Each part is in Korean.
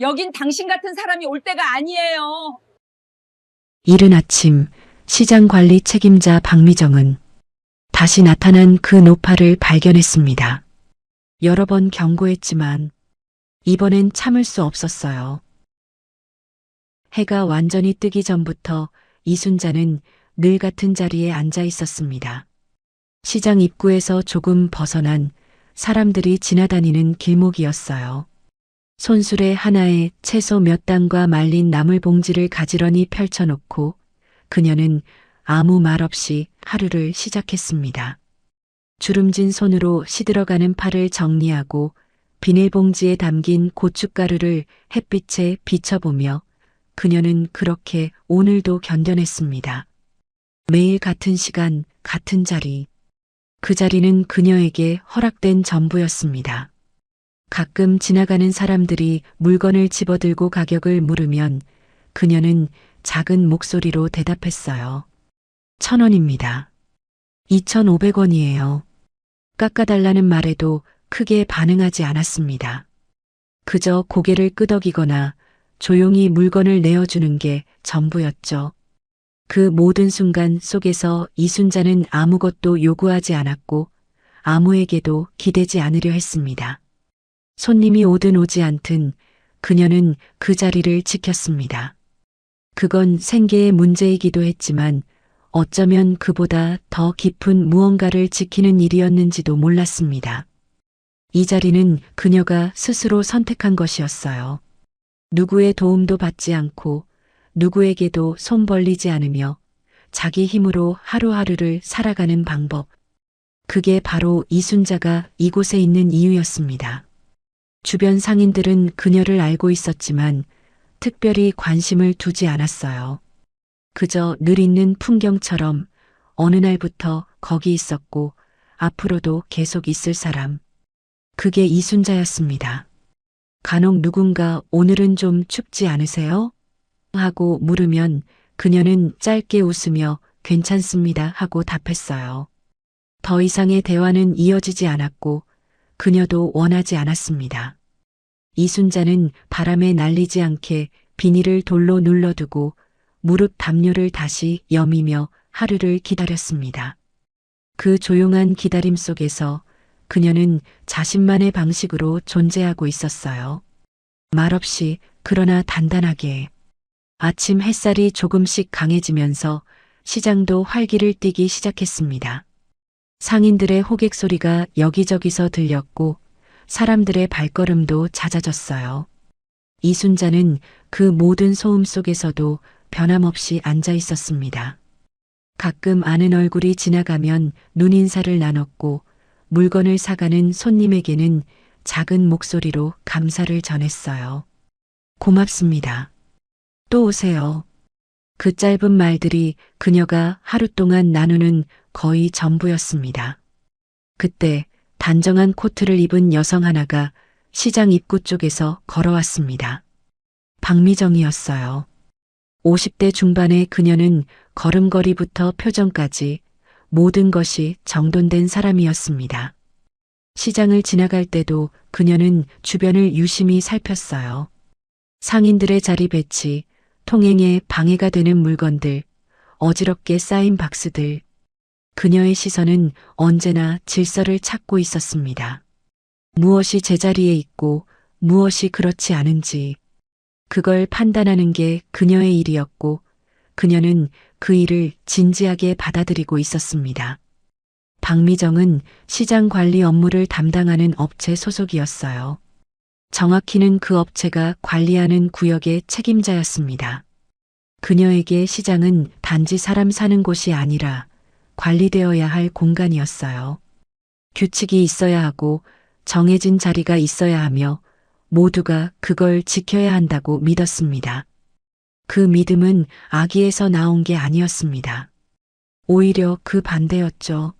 여긴 당신 같은 사람이 올 때가 아니에요. 이른 아침 시장 관리 책임자 박미정은 다시 나타난 그 노파를 발견했습니다. 여러 번 경고했지만 이번엔 참을 수 없었어요. 해가 완전히 뜨기 전부터 이순자는 늘 같은 자리에 앉아 있었습니다. 시장 입구에서 조금 벗어난 사람들이 지나다니는 길목이었어요. 손수레 하나에 채소 몇 단과 말린 나물 봉지를 가지런히 펼쳐놓고 그녀는 아무 말 없이 하루를 시작했습니다. 주름진 손으로 시들어가는 팔을 정리하고 비닐봉지에 담긴 고춧가루를 햇빛에 비춰보며 그녀는 그렇게 오늘도 견뎌냈습니다. 매일 같은 시간, 같은 자리. 그 자리는 그녀에게 허락된 전부였습니다. 가끔 지나가는 사람들이 물건을 집어들고 가격을 물으면 그녀는 작은 목소리로 대답했어요. 1,000원입니다. 2,500원이에요. 깎아달라는 말에도 크게 반응하지 않았습니다. 그저 고개를 끄덕이거나 조용히 물건을 내어주는 게 전부였죠. 그 모든 순간 속에서 이순자는 아무것도 요구하지 않았고 아무에게도 기대지 않으려 했습니다. 손님이 오든 오지 않든 그녀는 그 자리를 지켰습니다. 그건 생계의 문제이기도 했지만 어쩌면 그보다 더 깊은 무언가를 지키는 일이었는지도 몰랐습니다. 이 자리는 그녀가 스스로 선택한 것이었어요. 누구의 도움도 받지 않고 누구에게도 손 벌리지 않으며 자기 힘으로 하루하루를 살아가는 방법. 그게 바로 이순자가 이곳에 있는 이유였습니다. 주변 상인들은 그녀를 알고 있었지만 특별히 관심을 두지 않았어요. 그저 늘 있는 풍경처럼 어느 날부터 거기 있었고 앞으로도 계속 있을 사람. 그게 이순자였습니다. 간혹 누군가 오늘은 좀 춥지 않으세요? 하고 물으면 그녀는 짧게 웃으며 괜찮습니다 하고 답했어요. 더 이상의 대화는 이어지지 않았고 그녀도 원하지 않았습니다. 이순자는 바람에 날리지 않게 비닐을 돌로 눌러두고 무릎 담요를 다시 여미며 하루를 기다렸습니다. 그 조용한 기다림 속에서 그녀는 자신만의 방식으로 존재하고 있었어요. 말없이 그러나 단단하게. 아침 햇살이 조금씩 강해지면서 시장도 활기를 띠기 시작했습니다. 상인들의 호객 소리가 여기저기서 들렸고 사람들의 발걸음도 잦아졌어요. 이순자는 그 모든 소음 속에서도 변함없이 앉아 있었습니다. 가끔 아는 얼굴이 지나가면 눈인사를 나눴고 물건을 사가는 손님에게는 작은 목소리로 감사를 전했어요. 고맙습니다. 또 오세요. 그 짧은 말들이 그녀가 하루 동안 나누는 거의 전부였습니다. 그때 단정한 코트를 입은 여성 하나가 시장 입구 쪽에서 걸어왔습니다. 박미정이었어요. 50대 중반의 그녀는 걸음걸이부터 표정까지 모든 것이 정돈된 사람이었습니다. 시장을 지나갈 때도 그녀는 주변을 유심히 살폈어요. 상인들의 자리 배치, 통행에 방해가 되는 물건들, 어지럽게 쌓인 박스들. 그녀의 시선은 언제나 질서를 찾고 있었습니다. 무엇이 제자리에 있고 무엇이 그렇지 않은지 그걸 판단하는 게 그녀의 일이었고 그녀는 그 일을 진지하게 받아들이고 있었습니다. 박미정은 시장 관리 업무를 담당하는 업체 소속이었어요. 정확히는 그 업체가 관리하는 구역의 책임자였습니다. 그녀에게 시장은 단지 사람 사는 곳이 아니라 관리되어야 할 공간이었어요. 규칙이 있어야 하고 정해진 자리가 있어야 하며 모두가 그걸 지켜야 한다고 믿었습니다. 그 믿음은 악의에서 나온 게 아니었습니다. 오히려 그 반대였죠.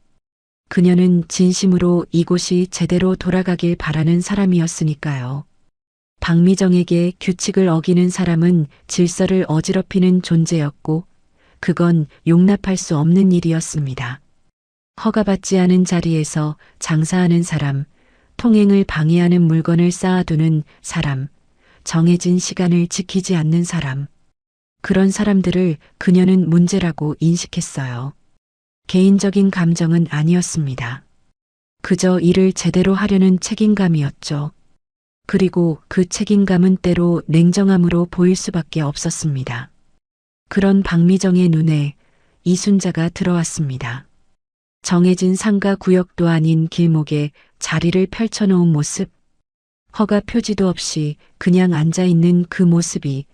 그녀는 진심으로 이곳이 제대로 돌아가길 바라는 사람이었으니까요. 박미정에게 규칙을 어기는 사람은 질서를 어지럽히는 존재였고 그건 용납할 수 없는 일이었습니다. 허가받지 않은 자리에서 장사하는 사람, 통행을 방해하는 물건을 쌓아두는 사람, 정해진 시간을 지키지 않는 사람. 그런 사람들을 그녀는 문제라고 인식했어요. 개인적인 감정은 아니었습니다. 그저 일을 제대로 하려는 책임감이었죠. 그리고 그 책임감은 때로 냉정함으로 보일 수밖에 없었습니다. 그런 박미정의 눈에 이순자가 들어왔습니다. 정해진 상가 구역도 아닌 길목에 자리를 펼쳐놓은 모습, 허가 표지도 없이 그냥 앉아있는 그 모습이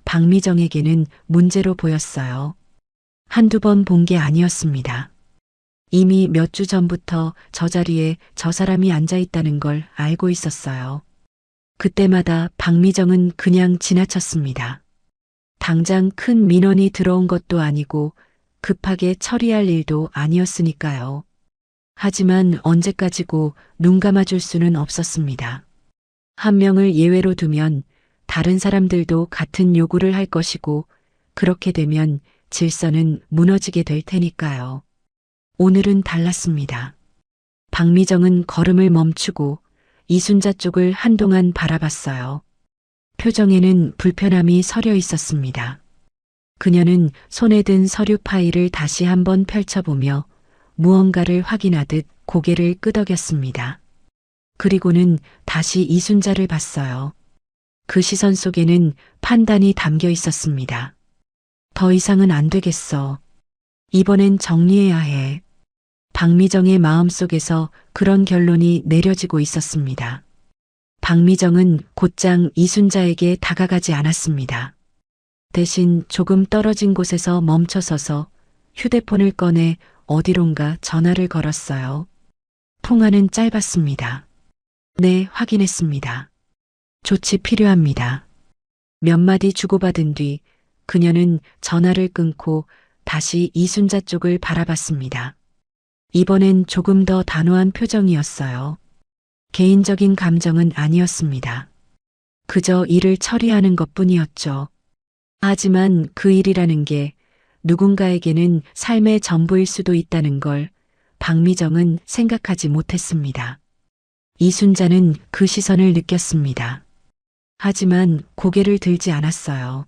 박미정에게는 문제로 보였어요. 한두 번 본 게 아니었습니다. 이미 몇 주 전부터 저 자리에 저 사람이 앉아있다는 걸 알고 있었어요. 그때마다 박미정은 그냥 지나쳤습니다. 당장 큰 민원이 들어온 것도 아니고 급하게 처리할 일도 아니었으니까요. 하지만 언제까지고 눈 감아줄 수는 없었습니다. 한 명을 예외로 두면 다른 사람들도 같은 요구를 할 것이고 그렇게 되면 질서는 무너지게 될 테니까요. 오늘은 달랐습니다. 박미정은 걸음을 멈추고 이순자 쪽을 한동안 바라봤어요. 표정에는 불편함이 서려 있었습니다. 그녀는 손에 든 서류 파일을 다시 한번 펼쳐보며 무언가를 확인하듯 고개를 끄덕였습니다. 그리고는 다시 이순자를 봤어요. 그 시선 속에는 판단이 담겨 있었습니다. 더 이상은 안 되겠어. 이번엔 정리해야 해. 박미정의 마음속에서 그런 결론이 내려지고 있었습니다. 박미정은 곧장 이순자에게 다가가지 않았습니다. 대신 조금 떨어진 곳에서 멈춰서서 휴대폰을 꺼내 어디론가 전화를 걸었어요. 통화는 짧았습니다. 네, 확인했습니다. 조치 필요합니다. 몇 마디 주고받은 뒤 그녀는 전화를 끊고 다시 이순자 쪽을 바라봤습니다. 이번엔 조금 더 단호한 표정이었어요. 개인적인 감정은 아니었습니다. 그저 일을 처리하는 것뿐이었죠. 하지만 그 일이라는 게 누군가에게는 삶의 전부일 수도 있다는 걸 박미정은 생각하지 못했습니다. 이순자는 그 시선을 느꼈습니다. 하지만 고개를 들지 않았어요.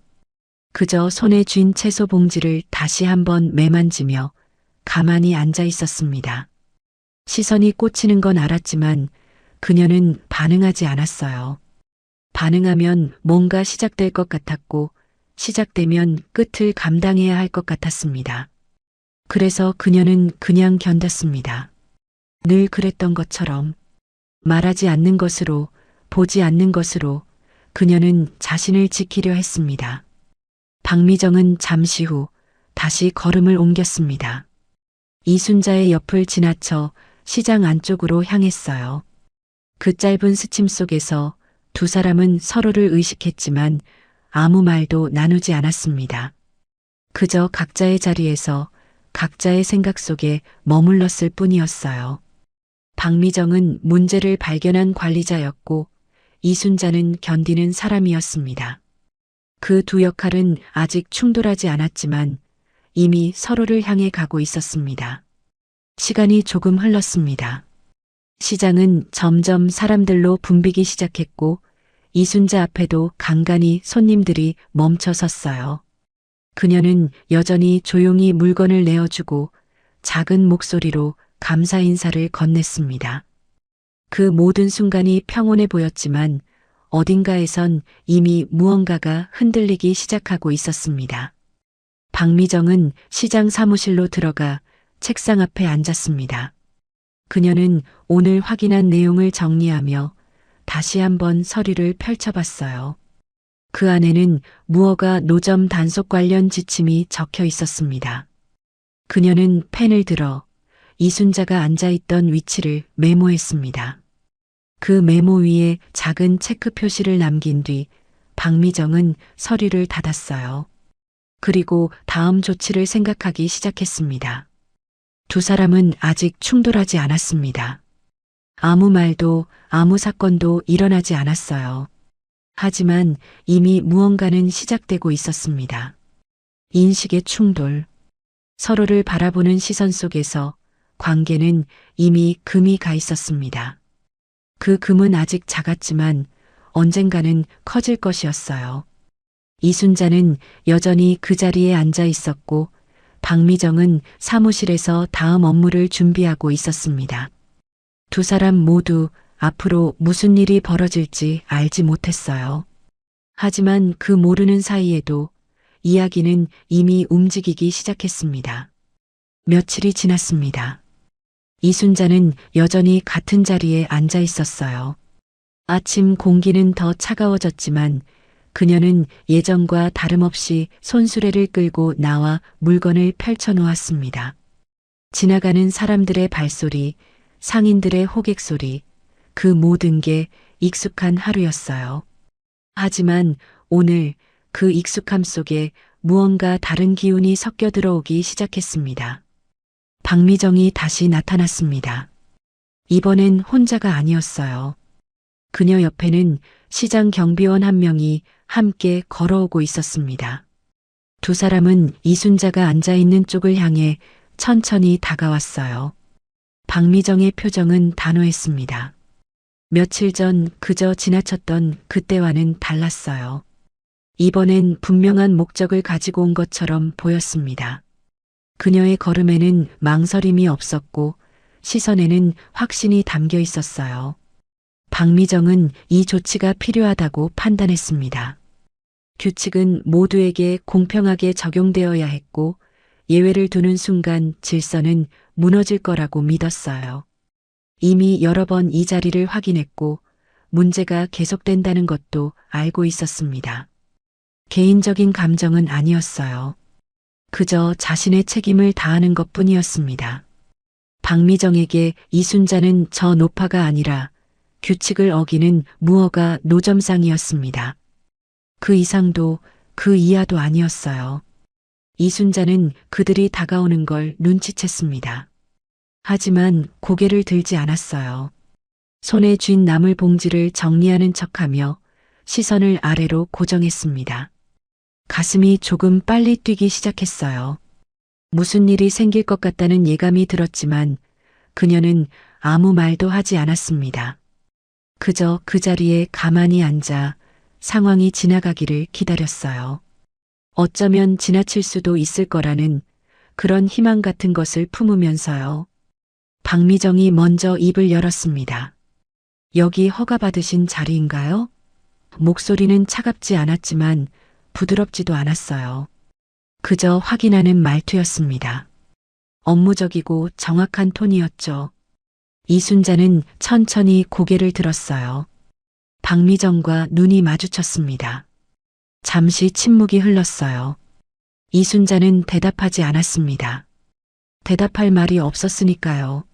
그저 손에 쥔 채소 봉지를 다시 한번 매만지며 가만히 앉아 있었습니다. 시선이 꽂히는 건 알았지만 그녀는 반응하지 않았어요. 반응하면 뭔가 시작될 것 같았고 시작되면 끝을 감당해야 할 것 같았습니다. 그래서 그녀는 그냥 견뎠습니다. 늘 그랬던 것처럼 말하지 않는 것으로, 보지 않는 것으로 그녀는 자신을 지키려 했습니다. 박미정은 잠시 후 다시 걸음을 옮겼습니다. 이순자의 옆을 지나쳐 시장 안쪽으로 향했어요. 그 짧은 스침 속에서 두 사람은 서로를 의식했지만 아무 말도 나누지 않았습니다. 그저 각자의 자리에서 각자의 생각 속에 머물렀을 뿐이었어요. 박미정은 문제를 발견한 관리자였고 이순자는 견디는 사람이었습니다. 그 두 역할은 아직 충돌하지 않았지만 이미 서로를 향해 가고 있었습니다. 시간이 조금 흘렀습니다. 시장은 점점 사람들로 붐비기 시작했고 이순자 앞에도 간간히 손님들이 멈춰 섰어요. 그녀는 여전히 조용히 물건을 내어주고 작은 목소리로 감사 인사를 건넸습니다. 그 모든 순간이 평온해 보였지만 어딘가에선 이미 무언가가 흔들리기 시작하고 있었습니다. 박미정은 시장 사무실로 들어가 책상 앞에 앉았습니다. 그녀는 오늘 확인한 내용을 정리하며 다시 한번 서류를 펼쳐봤어요. 그 안에는 무허가 노점 단속 관련 지침이 적혀 있었습니다. 그녀는 펜을 들어 이순자가 앉아있던 위치를 메모했습니다. 그 메모 위에 작은 체크 표시를 남긴 뒤 박미정은 서류를 닫았어요. 그리고 다음 조치를 생각하기 시작했습니다. 두 사람은 아직 충돌하지 않았습니다. 아무 말도 아무 사건도 일어나지 않았어요. 하지만 이미 무언가는 시작되고 있었습니다. 인식의 충돌. 서로를 바라보는 시선 속에서 관계는 이미 금이 가 있었습니다. 그 금은 아직 작았지만 언젠가는 커질 것이었어요. 이순자는 여전히 그 자리에 앉아 있었고 박미정은 사무실에서 다음 업무를 준비하고 있었습니다. 두 사람 모두 앞으로 무슨 일이 벌어질지 알지 못했어요. 하지만 그 모르는 사이에도 이야기는 이미 움직이기 시작했습니다. 며칠이 지났습니다. 이순자는 여전히 같은 자리에 앉아 있었어요. 아침 공기는 더 차가워졌지만 그녀는 예전과 다름없이 손수레를 끌고 나와 물건을 펼쳐놓았습니다. 지나가는 사람들의 발소리, 상인들의 호객소리, 그 모든 게 익숙한 하루였어요. 하지만 오늘 그 익숙함 속에 무언가 다른 기운이 섞여 들어오기 시작했습니다. 박미정이 다시 나타났습니다. 이번엔 혼자가 아니었어요. 그녀 옆에는 시장 경비원 한 명이 함께 걸어오고 있었습니다. 두 사람은 이순자가 앉아 있는 쪽을 향해 천천히 다가왔어요. 박미정의 표정은 단호했습니다. 며칠 전 그저 지나쳤던 그때와는 달랐어요. 이번엔 분명한 목적을 가지고 온 것처럼 보였습니다. 그녀의 걸음에는 망설임이 없었고 시선에는 확신이 담겨 있었어요. 박미정은 이 조치가 필요하다고 판단했습니다. 규칙은 모두에게 공평하게 적용되어야 했고 예외를 두는 순간 질서는 무너질 거라고 믿었어요. 이미 여러 번 이 자리를 확인했고 문제가 계속된다는 것도 알고 있었습니다. 개인적인 감정은 아니었어요. 그저 자신의 책임을 다하는 것뿐이었습니다. 박미정에게 이순자는 저 노파가 아니라 규칙을 어기는 무허가 노점상이었습니다. 그 이상도 그 이하도 아니었어요. 이순자는 그들이 다가오는 걸 눈치챘습니다. 하지만 고개를 들지 않았어요. 손에 쥔 나물 봉지를 정리하는 척하며 시선을 아래로 고정했습니다. 가슴이 조금 빨리 뛰기 시작했어요. 무슨 일이 생길 것 같다는 예감이 들었지만 그녀는 아무 말도 하지 않았습니다. 그저 그 자리에 가만히 앉아 상황이 지나가기를 기다렸어요. 어쩌면 지나칠 수도 있을 거라는 그런 희망 같은 것을 품으면서요. 박미정이 먼저 입을 열었습니다. 여기 허가받으신 자리인가요? 목소리는 차갑지 않았지만 부드럽지도 않았어요. 그저 확인하는 말투였습니다. 업무적이고 정확한 톤이었죠. 이순자는 천천히 고개를 들었어요. 박미정과 눈이 마주쳤습니다. 잠시 침묵이 흘렀어요. 이순자는 대답하지 않았습니다. 대답할 말이 없었으니까요.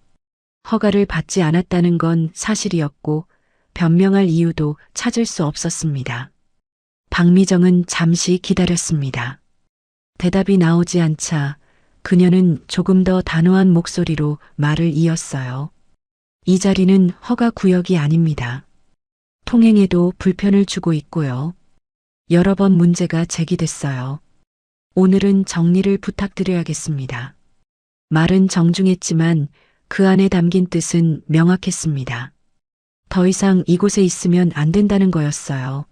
허가를 받지 않았다는 건 사실이었고 변명할 이유도 찾을 수 없었습니다. 박미정은 잠시 기다렸습니다. 대답이 나오지 않자 그녀는 조금 더 단호한 목소리로 말을 이었어요. 이 자리는 허가 구역이 아닙니다. 통행에도 불편을 주고 있고요. 여러 번 문제가 제기됐어요. 오늘은 정리를 부탁드려야겠습니다. 말은 정중했지만 그 안에 담긴 뜻은 명확했습니다. 더 이상 이곳에 있으면 안 된다는 거였어요.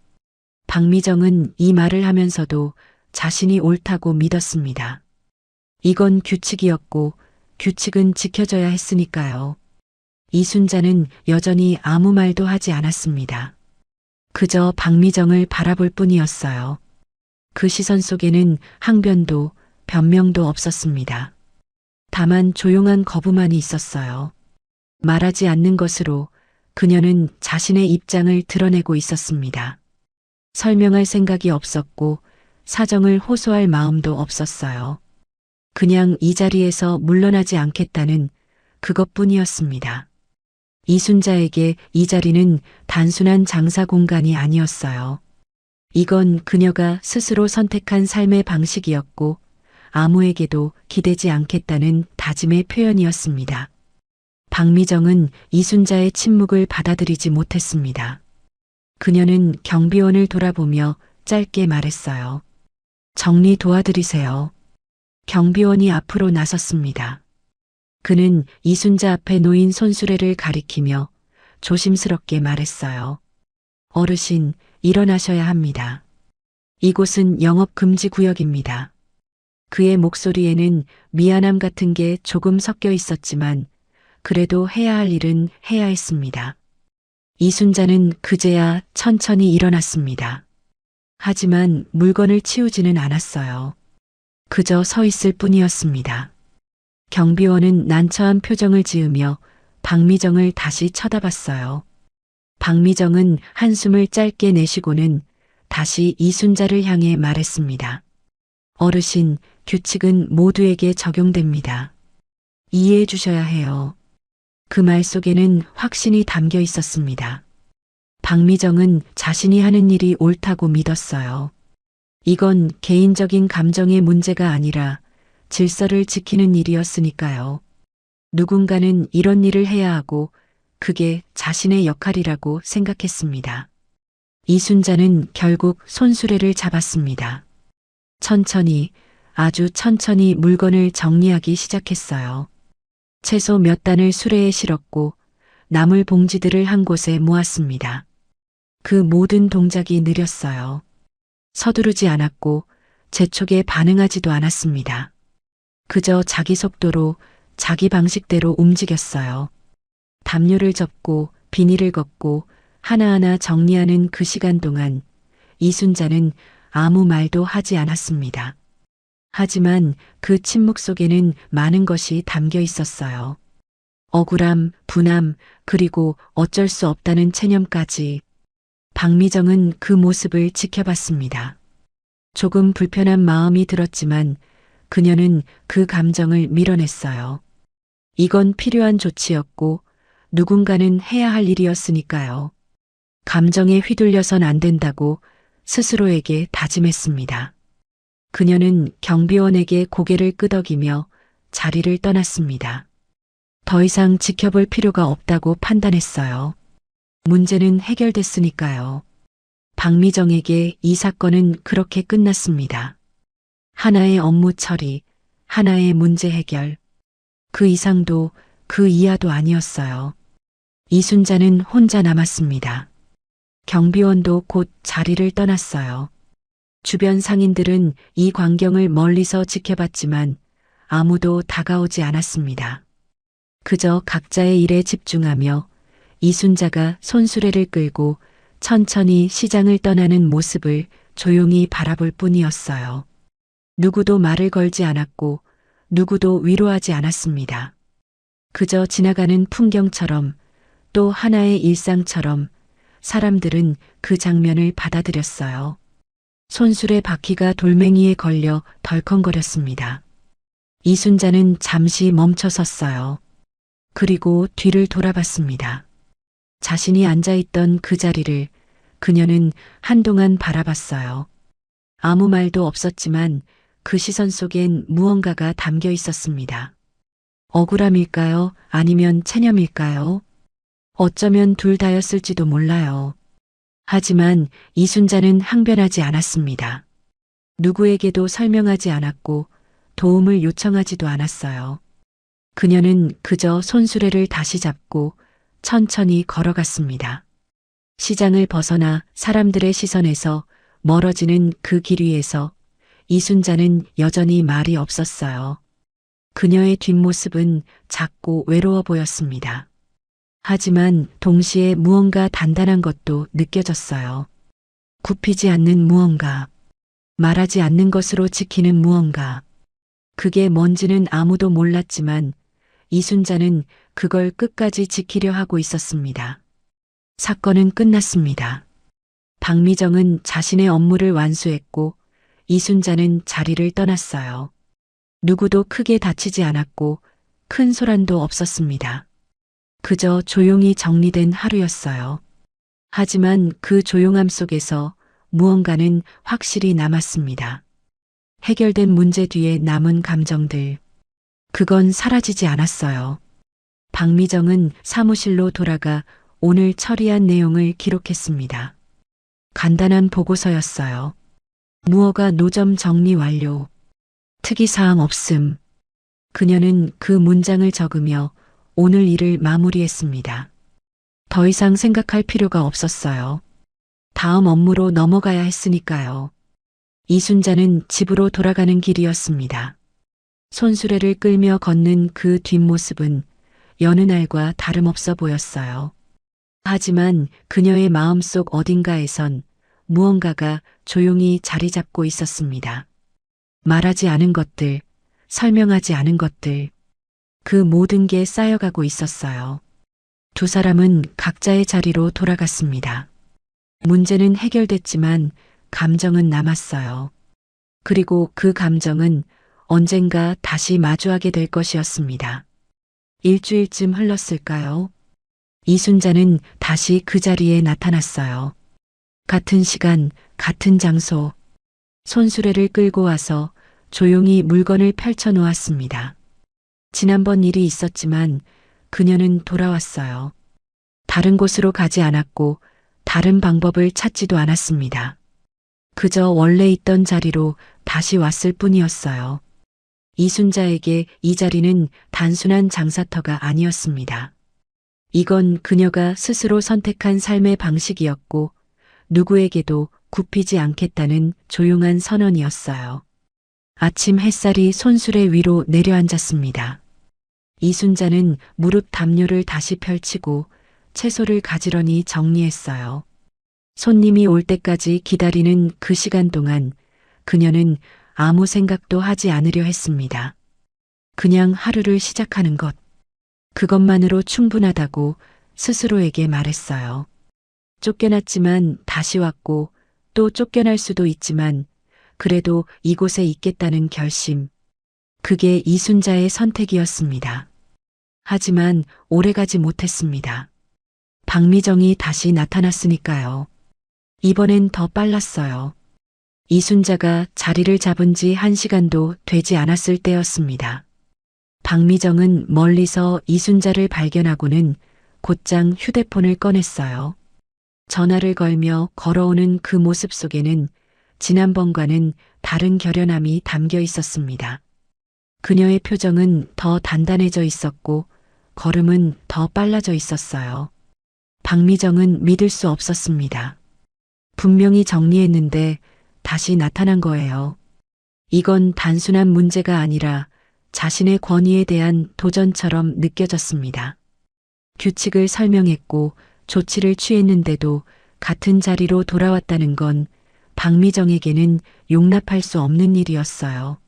박미정은 이 말을 하면서도 자신이 옳다고 믿었습니다. 이건 규칙이었고 규칙은 지켜져야 했으니까요. 이순자는 여전히 아무 말도 하지 않았습니다. 그저 박미정을 바라볼 뿐이었어요. 그 시선 속에는 항변도 변명도 없었습니다. 다만 조용한 거부만이 있었어요. 말하지 않는 것으로 그녀는 자신의 입장을 드러내고 있었습니다. 설명할 생각이 없었고 사정을 호소할 마음도 없었어요. 그냥 이 자리에서 물러나지 않겠다는 그것뿐이었습니다. 이순자에게 이 자리는 단순한 장사 공간이 아니었어요. 이건 그녀가 스스로 선택한 삶의 방식이었고 아무에게도 기대지 않겠다는 다짐의 표현이었습니다. 박미정은 이순자의 침묵을 받아들이지 못했습니다. 그녀는 경비원을 돌아보며 짧게 말했어요. 정리 도와드리세요. 경비원이 앞으로 나섰습니다. 그는 이순자 앞에 놓인 손수레를 가리키며 조심스럽게 말했어요. 어르신, 일어나셔야 합니다. 이곳은 영업 금지 구역입니다. 그의 목소리에는 미안함 같은 게 조금 섞여 있었지만 그래도 해야 할 일은 해야 했습니다. 이순자는 그제야 천천히 일어났습니다. 하지만 물건을 치우지는 않았어요. 그저 서 있을 뿐이었습니다. 경비원은 난처한 표정을 지으며 박미정을 다시 쳐다봤어요. 박미정은 한숨을 짧게 내쉬고는 다시 이순자를 향해 말했습니다. 어르신, 규칙은 모두에게 적용됩니다. 이해해 주셔야 해요. 그 말 속에는 확신이 담겨 있었습니다. 박미정은 자신이 하는 일이 옳다고 믿었어요. 이건 개인적인 감정의 문제가 아니라 질서를 지키는 일이었으니까요. 누군가는 이런 일을 해야 하고 그게 자신의 역할이라고 생각했습니다. 이순자는 결국 손수레를 잡았습니다. 천천히, 아주 천천히 물건을 정리하기 시작했어요. 채소 몇 단을 수레에 실었고 나물 봉지들을 한 곳에 모았습니다. 그 모든 동작이 느렸어요. 서두르지 않았고 재촉에 반응하지도 않았습니다. 그저 자기 속도로 자기 방식대로 움직였어요. 담요를 접고 비닐을 걷고 하나하나 정리하는 그 시간 동안 이순자는 아무 말도 하지 않았습니다. 하지만 그 침묵 속에는 많은 것이 담겨 있었어요. 억울함, 분함, 그리고 어쩔 수 없다는 체념까지. 박미정은 그 모습을 지켜봤습니다. 조금 불편한 마음이 들었지만 그녀는 그 감정을 밀어냈어요. 이건 필요한 조치였고 누군가는 해야 할 일이었으니까요. 감정에 휘둘려선 안 된다고 스스로에게 다짐했습니다. 그녀는 경비원에게 고개를 끄덕이며 자리를 떠났습니다. 더 이상 지켜볼 필요가 없다고 판단했어요. 문제는 해결됐으니까요. 박미정에게 이 사건은 그렇게 끝났습니다. 하나의 업무 처리, 하나의 문제 해결. 그 이상도 그 이하도 아니었어요. 이순자는 혼자 남았습니다. 경비원도 곧 자리를 떠났어요. 주변 상인들은 이 광경을 멀리서 지켜봤지만 아무도 다가오지 않았습니다. 그저 각자의 일에 집중하며 이순자가 손수레를 끌고 천천히 시장을 떠나는 모습을 조용히 바라볼 뿐이었어요. 누구도 말을 걸지 않았고 누구도 위로하지 않았습니다. 그저 지나가는 풍경처럼 또 하나의 일상처럼 사람들은 그 장면을 받아들였어요. 손수레 바퀴가 돌멩이에 걸려 덜컹거렸습니다. 이순자는 잠시 멈춰 섰어요. 그리고 뒤를 돌아봤습니다. 자신이 앉아있던 그 자리를 그녀는 한동안 바라봤어요. 아무 말도 없었지만 그 시선 속엔 무언가가 담겨 있었습니다. 억울함일까요? 아니면 체념일까요? 어쩌면 둘 다였을지도 몰라요. 하지만 이순자는 항변하지 않았습니다. 누구에게도 설명하지 않았고 도움을 요청하지도 않았어요. 그녀는 그저 손수레를 다시 잡고 천천히 걸어갔습니다. 시장을 벗어나 사람들의 시선에서 멀어지는 그 길 위에서 이순자는 여전히 말이 없었어요. 그녀의 뒷모습은 작고 외로워 보였습니다. 하지만 동시에 무언가 단단한 것도 느껴졌어요. 굽히지 않는 무언가, 말하지 않는 것으로 지키는 무언가. 그게 뭔지는 아무도 몰랐지만 이순자는 그걸 끝까지 지키려 하고 있었습니다. 사건은 끝났습니다. 박미정은 자신의 업무를 완수했고 이순자는 자리를 떠났어요. 누구도 크게 다치지 않았고 큰 소란도 없었습니다. 그저 조용히 정리된 하루였어요. 하지만 그 조용함 속에서 무언가는 확실히 남았습니다. 해결된 문제 뒤에 남은 감정들. 그건 사라지지 않았어요. 박미정은 사무실로 돌아가 오늘 처리한 내용을 기록했습니다. 간단한 보고서였어요. 무허가 노점 정리 완료. 특이사항 없음. 그녀는 그 문장을 적으며 오늘 일을 마무리했습니다. 더 이상 생각할 필요가 없었어요. 다음 업무로 넘어가야 했으니까요. 이순자는 집으로 돌아가는 길이었습니다. 손수레를 끌며 걷는 그 뒷모습은 여느 날과 다름없어 보였어요. 하지만 그녀의 마음속 어딘가에선 무언가가 조용히 자리 잡고 있었습니다. 말하지 않은 것들, 설명하지 않은 것들, 그 모든 게 쌓여가고 있었어요. 두 사람은 각자의 자리로 돌아갔습니다. 문제는 해결됐지만 감정은 남았어요. 그리고 그 감정은 언젠가 다시 마주하게 될 것이었습니다. 일주일쯤 흘렀을까요? 이순자는 다시 그 자리에 나타났어요. 같은 시간, 같은 장소, 손수레를 끌고 와서 조용히 물건을 펼쳐 놓았습니다. 지난번 일이 있었지만 그녀는 돌아왔어요. 다른 곳으로 가지 않았고 다른 방법을 찾지도 않았습니다. 그저 원래 있던 자리로 다시 왔을 뿐이었어요. 이순자에게 이 자리는 단순한 장사터가 아니었습니다. 이건 그녀가 스스로 선택한 삶의 방식이었고 누구에게도 굽히지 않겠다는 조용한 선언이었어요. 아침 햇살이 손수레 위로 내려앉았습니다. 이순자는 무릎 담요를 다시 펼치고 채소를 가지런히 정리했어요. 손님이 올 때까지 기다리는 그 시간 동안 그녀는 아무 생각도 하지 않으려 했습니다. 그냥 하루를 시작하는 것. 그것만으로 충분하다고 스스로에게 말했어요. 쫓겨났지만 다시 왔고 또 쫓겨날 수도 있지만 그래도 이곳에 있겠다는 결심. 그게 이순자의 선택이었습니다. 하지만 오래가지 못했습니다. 박미정이 다시 나타났으니까요. 이번엔 더 빨랐어요. 이순자가 자리를 잡은 지 1시간도 되지 않았을 때였습니다. 박미정은 멀리서 이순자를 발견하고는 곧장 휴대폰을 꺼냈어요. 전화를 걸며 걸어오는 그 모습 속에는 지난번과는 다른 결연함이 담겨 있었습니다. 그녀의 표정은 더 단단해져 있었고 걸음은 더 빨라져 있었어요. 박미정은 믿을 수 없었습니다. 분명히 정리했는데 다시 나타난 거예요. 이건 단순한 문제가 아니라 자신의 권위에 대한 도전처럼 느껴졌습니다. 규칙을 설명했고 조치를 취했는데도 같은 자리로 돌아왔다는 건 박미정에게는 용납할 수 없는 일이었어요.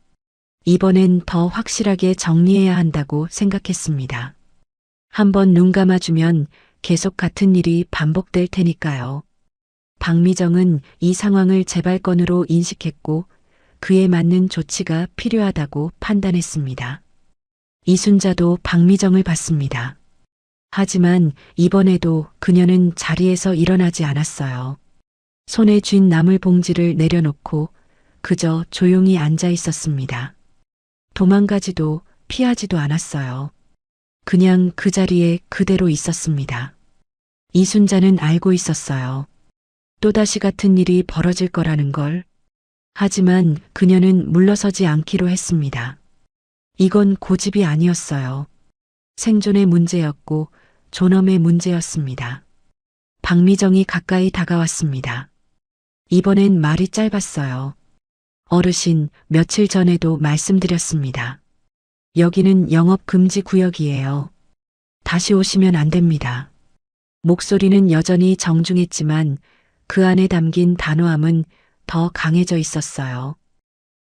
이번엔 더 확실하게 정리해야 한다고 생각했습니다. 한번 눈 감아주면 계속 같은 일이 반복될 테니까요. 박미정은 이 상황을 재발건으로 인식했고 그에 맞는 조치가 필요하다고 판단했습니다. 이순자도 박미정을 봤습니다. 하지만 이번에도 그녀는 자리에서 일어나지 않았어요. 손에 쥔 나물 봉지를 내려놓고 그저 조용히 앉아 있었습니다. 도망가지도 피하지도 않았어요. 그냥 그 자리에 그대로 있었습니다. 이순자는 알고 있었어요. 또다시 같은 일이 벌어질 거라는 걸. 하지만 그녀는 물러서지 않기로 했습니다. 이건 고집이 아니었어요. 생존의 문제였고 존엄의 문제였습니다. 박미정이 가까이 다가왔습니다. 이번엔 말이 짧았어요. 어르신, 며칠 전에도 말씀드렸습니다. 여기는 영업 금지 구역이에요. 다시 오시면 안 됩니다. 목소리는 여전히 정중했지만 그 안에 담긴 단호함은 더 강해져 있었어요.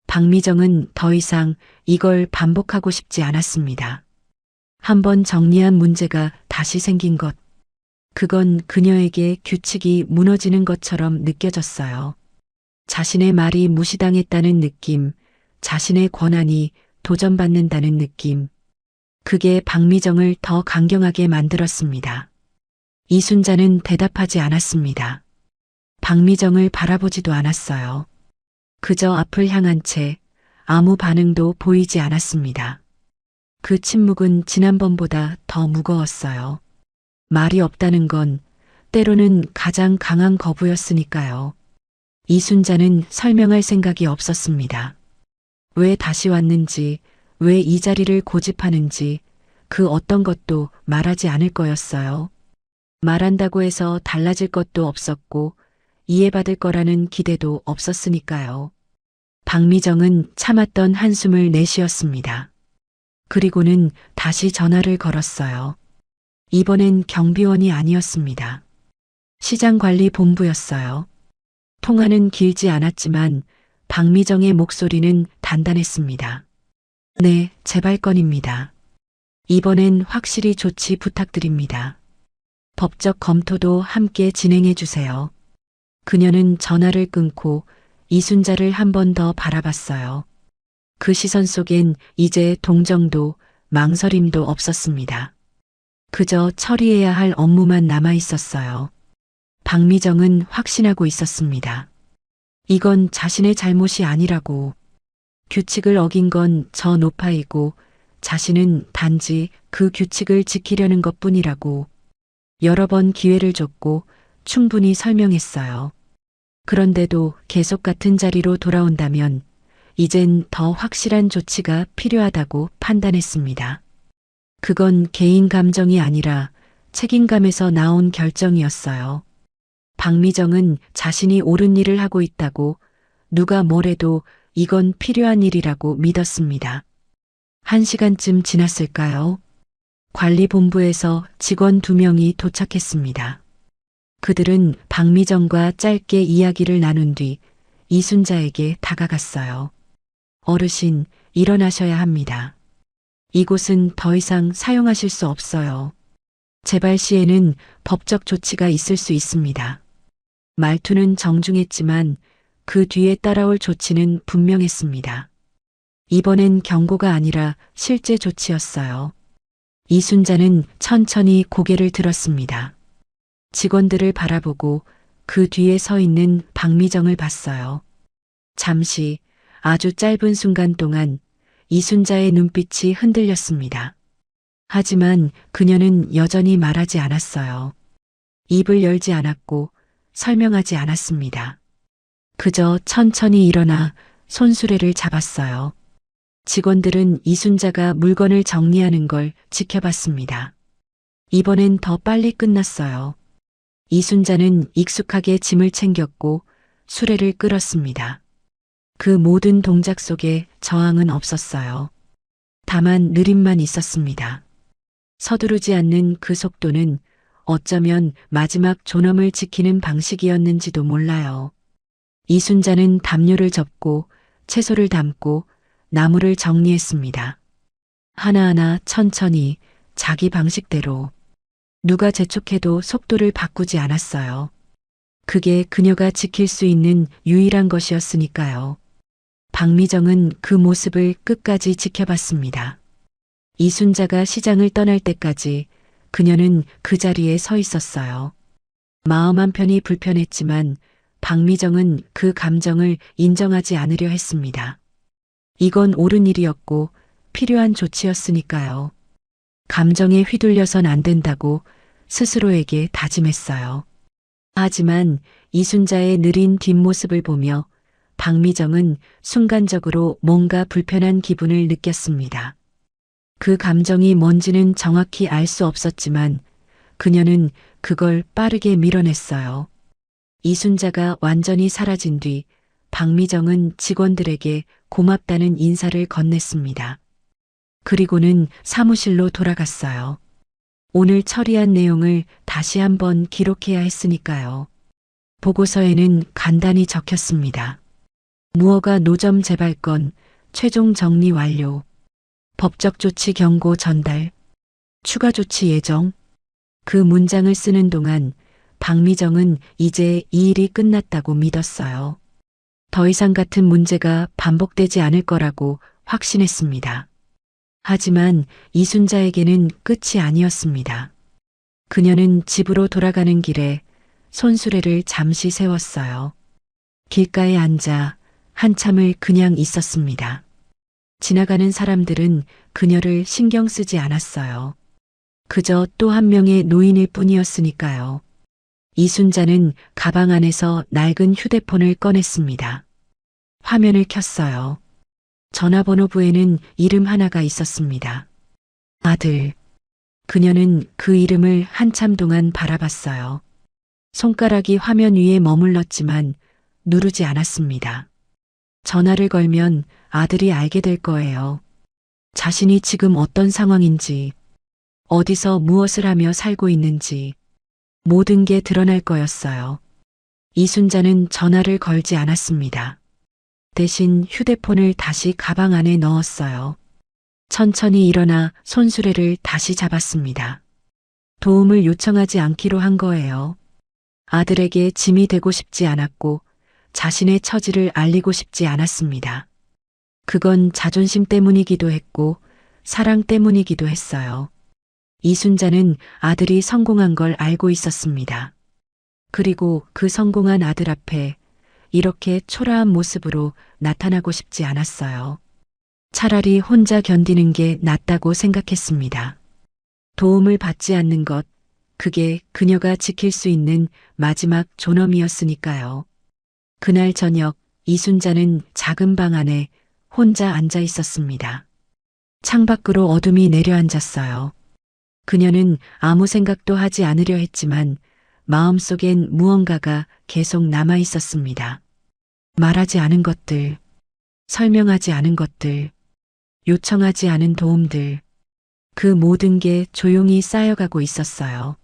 박미정은 더 이상 이걸 반복하고 싶지 않았습니다. 한번 정리한 문제가 다시 생긴 것. 그건 그녀에게 규칙이 무너지는 것처럼 느껴졌어요. 자신의 말이 무시당했다는 느낌, 자신의 권한이 도전받는다는 느낌. 그게 박미정을 더 강경하게 만들었습니다. 이순자는 대답하지 않았습니다. 박미정을 바라보지도 않았어요. 그저 앞을 향한 채 아무 반응도 보이지 않았습니다. 그 침묵은 지난번보다 더 무거웠어요. 말이 없다는 건 때로는 가장 강한 거부였으니까요. 이순자는 설명할 생각이 없었습니다. 왜 다시 왔는지, 왜 이 자리를 고집하는지 그 어떤 것도 말하지 않을 거였어요. 말한다고 해서 달라질 것도 없었고 이해받을 거라는 기대도 없었으니까요. 박미정은 참았던 한숨을 내쉬었습니다. 그리고는 다시 전화를 걸었어요. 이번엔 경비원이 아니었습니다. 시장관리본부였어요. 통화는 길지 않았지만 박미정의 목소리는 단단했습니다. 네, 재발건입니다. 이번엔 확실히 조치 부탁드립니다. 법적 검토도 함께 진행해 주세요. 그녀는 전화를 끊고 이순자를 한 번 더 바라봤어요. 그 시선 속엔 이제 동정도 망설임도 없었습니다. 그저 처리해야 할 업무만 남아 있었어요. 박미정은 확신하고 있었습니다. 이건 자신의 잘못이 아니라고. 규칙을 어긴 건 저 노파이고 자신은 단지 그 규칙을 지키려는 것뿐이라고. 여러 번 기회를 줬고 충분히 설명했어요. 그런데도 계속 같은 자리로 돌아온다면 이젠 더 확실한 조치가 필요하다고 판단했습니다. 그건 개인 감정이 아니라 책임감에서 나온 결정이었어요. 박미정은 자신이 옳은 일을 하고 있다고 누가 뭐래도 이건 필요한 일이라고 믿었습니다. 1시간쯤 지났을까요? 관리본부에서 직원 2명이 도착했습니다. 그들은 박미정과 짧게 이야기를 나눈 뒤 이순자에게 다가갔어요. 어르신, 일어나셔야 합니다. 이곳은 더 이상 사용하실 수 없어요. 재발 시에는 법적 조치가 있을 수 있습니다. 말투는 정중했지만 그 뒤에 따라올 조치는 분명했습니다. 이번엔 경고가 아니라 실제 조치였어요. 이순자는 천천히 고개를 들었습니다. 직원들을 바라보고 그 뒤에 서 있는 박미정을 봤어요. 잠시, 아주 짧은 순간 동안 이순자의 눈빛이 흔들렸습니다. 하지만 그녀는 여전히 말하지 않았어요. 입을 열지 않았고 설명하지 않았습니다. 그저 천천히 일어나 손수레를 잡았어요. 직원들은 이순자가 물건을 정리하는 걸 지켜봤습니다. 이번엔 더 빨리 끝났어요. 이순자는 익숙하게 짐을 챙겼고 수레를 끌었습니다. 그 모든 동작 속에 저항은 없었어요. 다만 느림만 있었습니다. 서두르지 않는 그 속도는 어쩌면 마지막 존엄을 지키는 방식이었는지도 몰라요. 이순자는 담요를 접고 채소를 담고 나무를 정리했습니다. 하나하나 천천히 자기 방식대로. 누가 재촉해도 속도를 바꾸지 않았어요. 그게 그녀가 지킬 수 있는 유일한 것이었으니까요. 박미정은 그 모습을 끝까지 지켜봤습니다. 이순자가 시장을 떠날 때까지 그녀는 그 자리에 서 있었어요. 마음 한편이 불편했지만 박미정은 그 감정을 인정하지 않으려 했습니다. 이건 옳은 일이었고 필요한 조치였으니까요. 감정에 휘둘려선 안 된다고 스스로에게 다짐했어요. 하지만 이순자의 느린 뒷모습을 보며 박미정은 순간적으로 뭔가 불편한 기분을 느꼈습니다. 그 감정이 뭔지는 정확히 알 수 없었지만 그녀는 그걸 빠르게 밀어냈어요. 이순자가 완전히 사라진 뒤 박미정은 직원들에게 고맙다는 인사를 건넸습니다. 그리고는 사무실로 돌아갔어요. 오늘 처리한 내용을 다시 한번 기록해야 했으니까요. 보고서에는 간단히 적혔습니다. 무허가 노점 재발건, 최종 정리 완료. 법적 조치 경고 전달. 추가 조치 예정. 그 문장을 쓰는 동안 박미정은 이제 이 일이 끝났다고 믿었어요. 더 이상 같은 문제가 반복되지 않을 거라고 확신했습니다. 하지만 이순자에게는 끝이 아니었습니다. 그녀는 집으로 돌아가는 길에 손수레를 잠시 세웠어요. 길가에 앉아 한참을 그냥 있었습니다. 지나가는 사람들은 그녀를 신경 쓰지 않았어요. 그저 또 한 명의 노인일 뿐이었으니까요. 이순자는 가방 안에서 낡은 휴대폰을 꺼냈습니다. 화면을 켰어요. 전화번호부에는 이름 하나가 있었습니다. 아들. 그녀는 그 이름을 한참 동안 바라봤어요. 손가락이 화면 위에 머물렀지만 누르지 않았습니다. 전화를 걸면 아들이 알게 될 거예요. 자신이 지금 어떤 상황인지, 어디서 무엇을 하며 살고 있는지 모든 게 드러날 거였어요. 이순자는 전화를 걸지 않았습니다. 대신 휴대폰을 다시 가방 안에 넣었어요. 천천히 일어나 손수레를 다시 잡았습니다. 도움을 요청하지 않기로 한 거예요. 아들에게 짐이 되고 싶지 않았고 자신의 처지를 알리고 싶지 않았습니다. 그건 자존심 때문이기도 했고 사랑 때문이기도 했어요. 이순자는 아들이 성공한 걸 알고 있었습니다. 그리고 그 성공한 아들 앞에 이렇게 초라한 모습으로 나타나고 싶지 않았어요. 차라리 혼자 견디는 게 낫다고 생각했습니다. 도움을 받지 않는 것, 그게 그녀가 지킬 수 있는 마지막 존엄이었으니까요. 그날 저녁 이순자는 작은 방 안에 혼자 앉아 있었습니다. 창밖으로 어둠이 내려앉았어요. 그녀는 아무 생각도 하지 않으려 했지만 마음속엔 무언가가 계속 남아 있었습니다. 말하지 않은 것들, 설명하지 않은 것들, 요청하지 않은 도움들, 그 모든 게 조용히 쌓여가고 있었어요.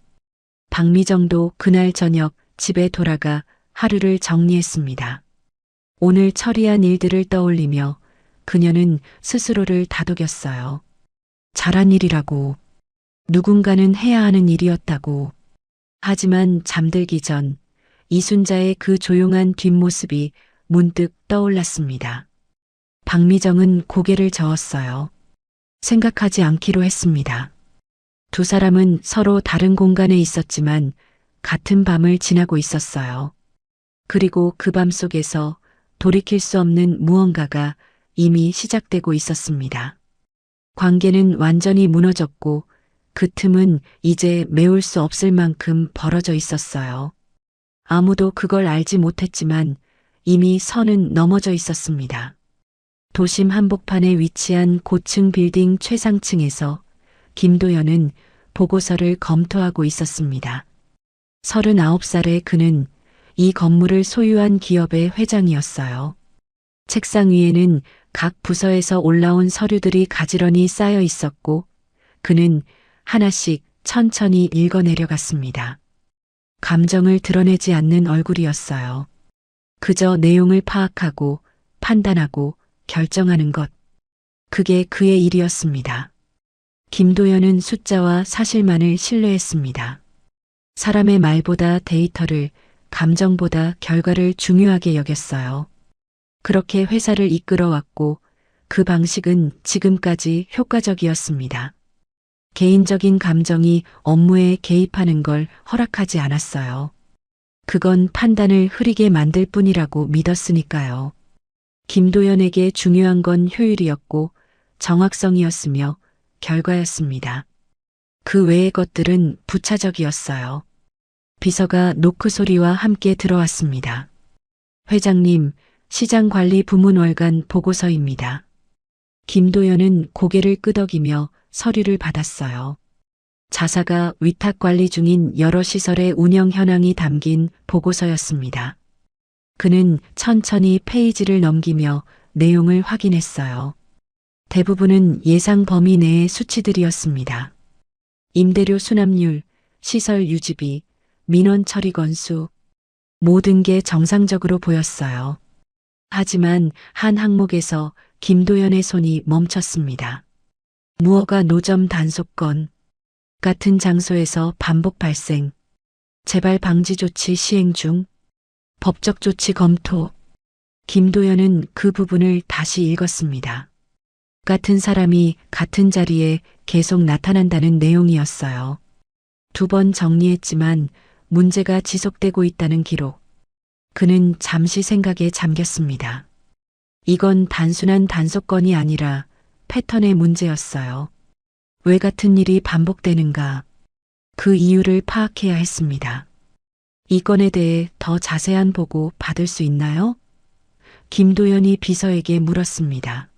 박미정도 그날 저녁 집에 돌아가 하루를 정리했습니다. 오늘 처리한 일들을 떠올리며 그녀는 스스로를 다독였어요. 잘한 일이라고, 누군가는 해야 하는 일이었다고. 하지만 잠들기 전 이순자의 그 조용한 뒷모습이 문득 떠올랐습니다. 박미정은 고개를 저었어요. 생각하지 않기로 했습니다. 두 사람은 서로 다른 공간에 있었지만 같은 밤을 지나고 있었어요. 그리고 그 밤 속에서 돌이킬 수 없는 무언가가 이미 시작되고 있었습니다. 관계는 완전히 무너졌고 그 틈은 이제 메울 수 없을 만큼 벌어져 있었어요. 아무도 그걸 알지 못했지만 이미 선은 넘어져 있었습니다. 도심 한복판에 위치한 고층 빌딩 최상층에서 김도연은 보고서를 검토하고 있었습니다. 39살의 그는 이 건물을 소유한 기업의 회장이었어요. 책상 위에는 각 부서에서 올라온 서류들이 가지런히 쌓여 있었고 그는 하나씩 천천히 읽어내려갔습니다. 감정을 드러내지 않는 얼굴이었어요. 그저 내용을 파악하고 판단하고 결정하는 것. 그게 그의 일이었습니다. 김도연은 숫자와 사실만을 신뢰했습니다. 사람의 말보다 데이터를, 감정보다 결과를 중요하게 여겼어요. 그렇게 회사를 이끌어왔고 그 방식은 지금까지 효과적이었습니다. 개인적인 감정이 업무에 개입하는 걸 허락하지 않았어요. 그건 판단을 흐리게 만들 뿐이라고 믿었으니까요. 김도연에게 중요한 건 효율이었고 정확성이었으며 결과였습니다. 그 외의 것들은 부차적이었어요. 비서가 노크 소리와 함께 들어왔습니다. 회장님, 시장관리 부문 월간 보고서입니다. 김도연은 고개를 끄덕이며 서류를 받았어요. 자사가 위탁 관리 중인 여러 시설의 운영 현황이 담긴 보고서였습니다. 그는 천천히 페이지를 넘기며 내용을 확인했어요. 대부분은 예상 범위 내의 수치들이었습니다. 임대료 수납률, 시설 유지비, 민원 처리 건수, 모든 게 정상적으로 보였어요. 하지만 한 항목에서 김도연의 손이 멈췄습니다. 무허가 노점 단속 건, 같은 장소에서 반복 발생, 재발 방지 조치 시행 중, 법적 조치 검토. 김도연은 그 부분을 다시 읽었습니다. 같은 사람이 같은 자리에 계속 나타난다는 내용이었어요. 2번 정리했지만 문제가 지속되고 있다는 기록. 그는 잠시 생각에 잠겼습니다. 이건 단순한 단속건이 아니라 패턴의 문제였어요. 왜 같은 일이 반복되는가? 그 이유를 파악해야 했습니다. 이 건에 대해 더 자세한 보고 받을 수 있나요? 김도연이 비서에게 물었습니다.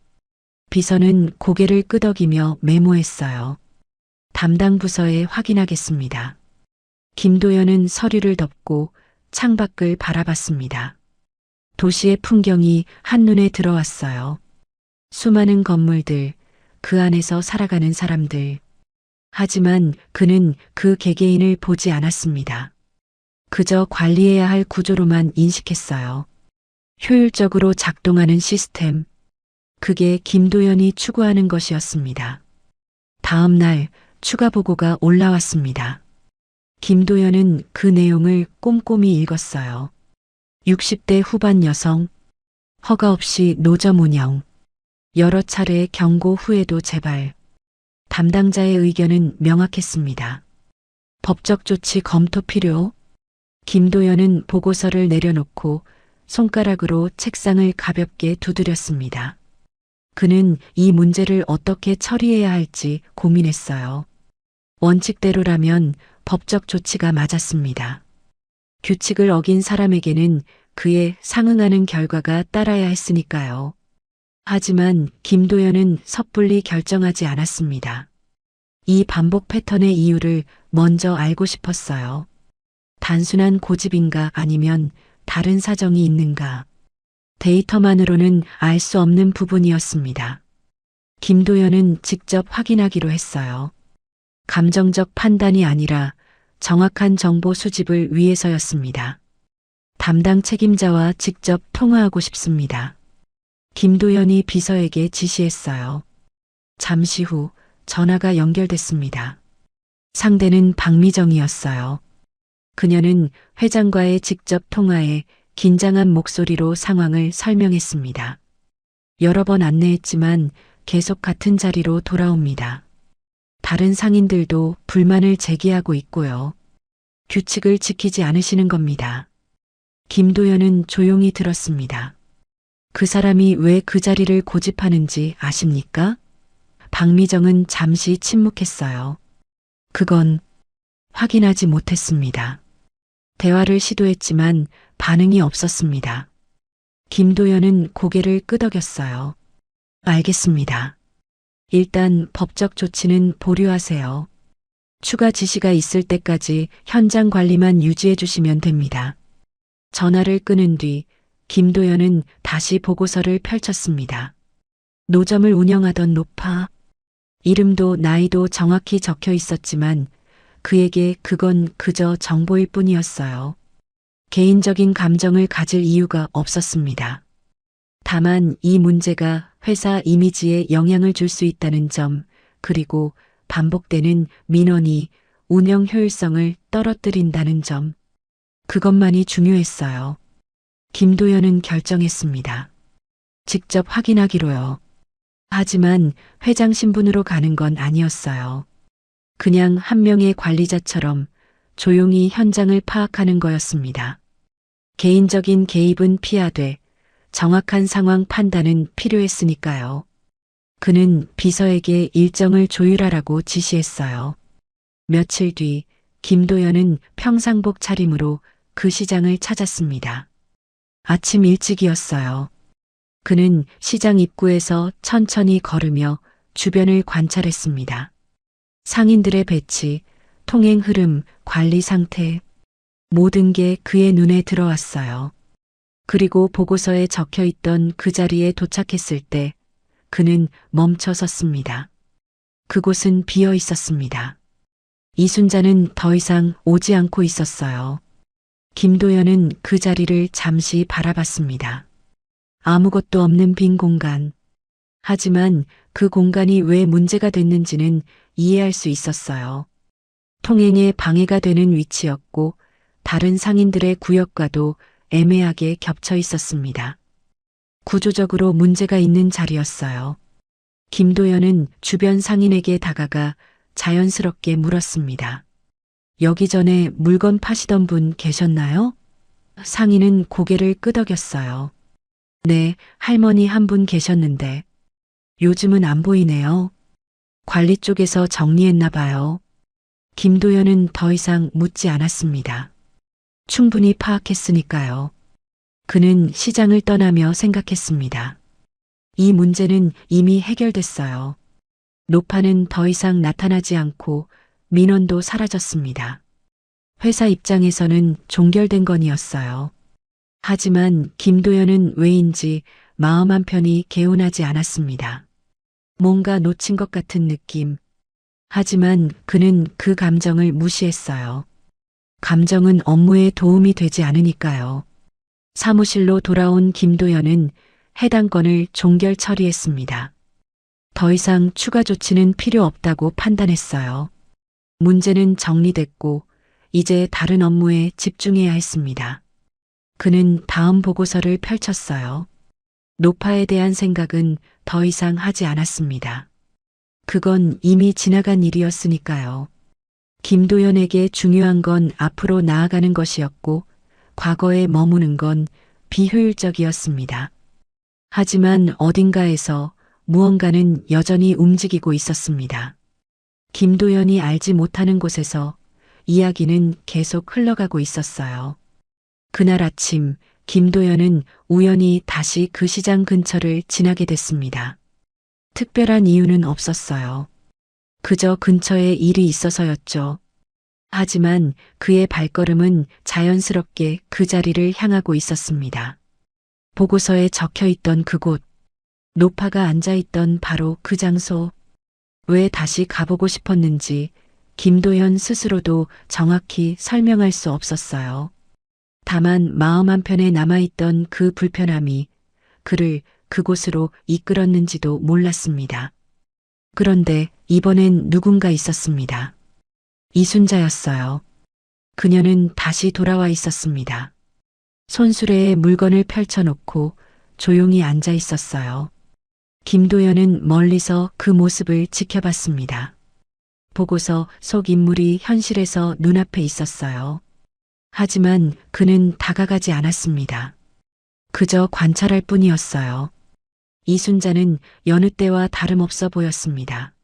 비서는 고개를 끄덕이며 메모했어요. 담당 부서에 확인하겠습니다. 김도연은 서류를 덮고 창밖을 바라봤습니다. 도시의 풍경이 한눈에 들어왔어요. 수많은 건물들, 그 안에서 살아가는 사람들. 하지만 그는 그 개개인을 보지 않았습니다. 그저 관리해야 할 구조로만 인식했어요. 효율적으로 작동하는 시스템. 그게 김도연이 추구하는 것이었습니다. 다음 날 추가 보고가 올라왔습니다. 김도연은 그 내용을 꼼꼼히 읽었어요. 60대 후반 여성, 허가 없이 노점 운영, 여러 차례 경고 후에도 재발. 담당자의 의견은 명확했습니다. 법적 조치 검토 필요. 김도연은 보고서를 내려놓고 손가락으로 책상을 가볍게 두드렸습니다. 그는 이 문제를 어떻게 처리해야 할지 고민했어요. 원칙대로라면 법적 조치가 맞았습니다. 규칙을 어긴 사람에게는 그에 상응하는 결과가 따라야 했으니까요. 하지만 김도연은 섣불리 결정하지 않았습니다. 이 반복 패턴의 이유를 먼저 알고 싶었어요. 단순한 고집인가 아니면 다른 사정이 있는가. 데이터만으로는 알 수 없는 부분이었습니다. 김도연은 직접 확인하기로 했어요. 감정적 판단이 아니라 정확한 정보 수집을 위해서였습니다. 담당 책임자와 직접 통화하고 싶습니다. 김도연이 비서에게 지시했어요. 잠시 후 전화가 연결됐습니다. 상대는 박미정이었어요. 그녀는 회장과의 직접 통화에 긴장한 목소리로 상황을 설명했습니다. 여러 번 안내했지만 계속 같은 자리로 돌아옵니다. 다른 상인들도 불만을 제기하고 있고요. 규칙을 지키지 않으시는 겁니다. 김도연은 조용히 들었습니다. 그 사람이 왜 그 자리를 고집하는지 아십니까? 박미정은 잠시 침묵했어요. 그건 확인하지 못했습니다. 대화를 시도했지만 반응이 없었습니다. 김도연은 고개를 끄덕였어요. 알겠습니다. 일단 법적 조치는 보류하세요. 추가 지시가 있을 때까지 현장 관리만 유지해 주시면 됩니다. 전화를 끊은 뒤 김도연은 다시 보고서를 펼쳤습니다. 노점을 운영하던 노파. 이름도 나이도 정확히 적혀 있었지만 그에게 그건 그저 정보일 뿐이었어요. 개인적인 감정을 가질 이유가 없었습니다. 다만 이 문제가 회사 이미지에 영향을 줄 수 있다는 점, 그리고 반복되는 민원이 운영 효율성을 떨어뜨린다는 점, 그것만이 중요했어요. 김도연은 결정했습니다. 직접 확인하기로요. 하지만 회장 신분으로 가는 건 아니었어요. 그냥 한 명의 관리자처럼 조용히 현장을 파악하는 거였습니다. 개인적인 개입은 피하되 정확한 상황 판단은 필요했으니까요. 그는 비서에게 일정을 조율하라고 지시했어요. 며칠 뒤 김도연은 평상복 차림으로 그 시장을 찾았습니다. 아침 일찍이었어요. 그는 시장 입구에서 천천히 걸으며 주변을 관찰했습니다. 상인들의 배치, 통행 흐름, 관리 상태, 모든 게 그의 눈에 들어왔어요. 그리고 보고서에 적혀 있던 그 자리에 도착했을 때 그는 멈춰 섰습니다. 그곳은 비어 있었습니다. 이순자는 더 이상 오지 않고 있었어요. 김도연은 그 자리를 잠시 바라봤습니다. 아무것도 없는 빈 공간. 하지만 그 공간이 왜 문제가 됐는지는 이해할 수 있었어요. 통행에 방해가 되는 위치였고 다른 상인들의 구역과도 애매하게 겹쳐 있었습니다. 구조적으로 문제가 있는 자리였어요. 김도연은 주변 상인에게 다가가 자연스럽게 물었습니다. 여기 전에 물건 파시던 분 계셨나요? 상인은 고개를 끄덕였어요. 네, 할머니 한 분 계셨는데 요즘은 안 보이네요. 관리 쪽에서 정리했나 봐요. 김도연은 더 이상 묻지 않았습니다. 충분히 파악했으니까요. 그는 시장을 떠나며 생각했습니다. 이 문제는 이미 해결됐어요. 노파는 더 이상 나타나지 않고 민원도 사라졌습니다. 회사 입장에서는 종결된 건이었어요. 하지만 김도연은 왜인지 마음 한편이 개운하지 않았습니다. 뭔가 놓친 것 같은 느낌. 하지만 그는 그 감정을 무시했어요. 감정은 업무에 도움이 되지 않으니까요. 사무실로 돌아온 김도연은 해당 건을 종결 처리했습니다. 더 이상 추가 조치는 필요 없다고 판단했어요. 문제는 정리됐고 이제 다른 업무에 집중해야 했습니다. 그는 다음 보고서를 펼쳤어요. 노파에 대한 생각은 더 이상 하지 않았습니다. 그건 이미 지나간 일이었으니까요. 김도연에게 중요한 건 앞으로 나아가는 것이었고 과거에 머무는 건 비효율적이었습니다. 하지만 어딘가에서 무언가는 여전히 움직이고 있었습니다. 김도연이 알지 못하는 곳에서 이야기는 계속 흘러가고 있었어요. 그날 아침 김도연은 우연히 다시 그 시장 근처를 지나게 됐습니다. 특별한 이유는 없었어요. 그저 근처에 일이 있어서였죠. 하지만 그의 발걸음은 자연스럽게 그 자리를 향하고 있었습니다. 보고서에 적혀 있던 그곳, 노파가 앉아있던 바로 그 장소. 왜 다시 가보고 싶었는지 김도연 스스로도 정확히 설명할 수 없었어요. 다만 마음 한편에 남아있던 그 불편함이 그를 그곳으로 이끌었는지도 몰랐습니다. 그런데 이번엔 누군가 있었습니다. 이순자였어요. 그녀는 다시 돌아와 있었습니다. 손수레에 물건을 펼쳐놓고 조용히 앉아 있었어요. 김도연은 멀리서 그 모습을 지켜봤습니다. 보고서 속 인물이 현실에서 눈앞에 있었어요. 하지만 그는 다가가지 않았습니다. 그저 관찰할 뿐이었어요. 이순자는 여느 때와 다름없어 보였습니다.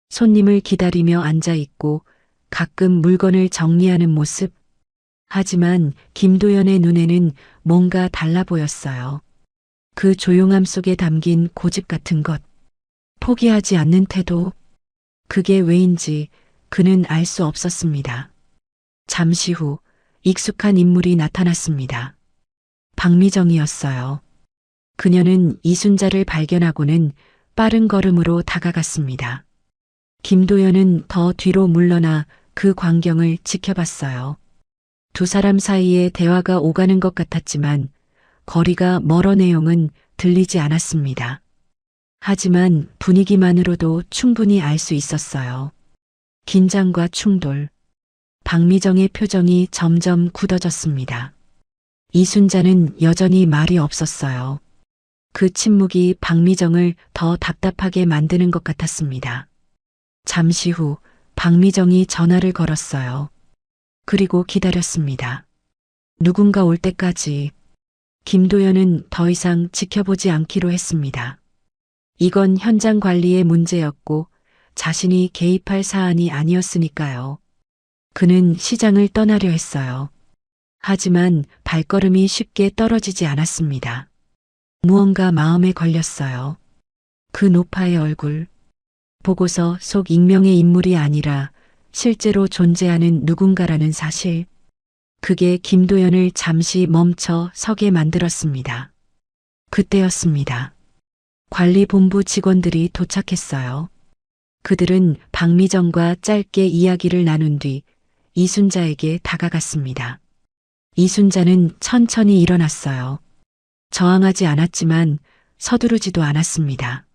손님을 기다리며 앉아 있고 가끔 물건을 정리하는 모습. 하지만 김도연의 눈에는 뭔가 달라 보였어요. 그 조용함 속에 담긴 고집 같은 것. 포기하지 않는 태도. 그게 왜인지 그는 알 수 없었습니다. 잠시 후 익숙한 인물이 나타났습니다. 박미정이었어요. 그녀는 이순자를 발견하고는 빠른 걸음으로 다가갔습니다. 김도연은 더 뒤로 물러나 그 광경을 지켜봤어요. 두 사람 사이에 대화가 오가는 것 같았지만 거리가 멀어 내용은 들리지 않았습니다. 하지만 분위기만으로도 충분히 알 수 있었어요. 긴장과 충돌. 박미정의 표정이 점점 굳어졌습니다. 이순자는 여전히 말이 없었어요. 그 침묵이 박미정을 더 답답하게 만드는 것 같았습니다. 잠시 후 박미정이 전화를 걸었어요. 그리고 기다렸습니다. 누군가 올 때까지. 김도연은 더 이상 지켜보지 않기로 했습니다. 이건 현장 관리의 문제였고 자신이 개입할 사안이 아니었으니까요. 그는 시장을 떠나려 했어요. 하지만 발걸음이 쉽게 떨어지지 않았습니다. 무언가 마음에 걸렸어요. 그 노파의 얼굴. 보고서 속 익명의 인물이 아니라 실제로 존재하는 누군가라는 사실. 그게 김도연을 잠시 멈춰 서게 만들었습니다. 그때였습니다. 관리본부 직원들이 도착했어요. 그들은 박미정과 짧게 이야기를 나눈 뒤 이순자에게 다가갔습니다. 이순자는 천천히 일어났어요. 저항하지 않았지만 서두르지도 않았습니다.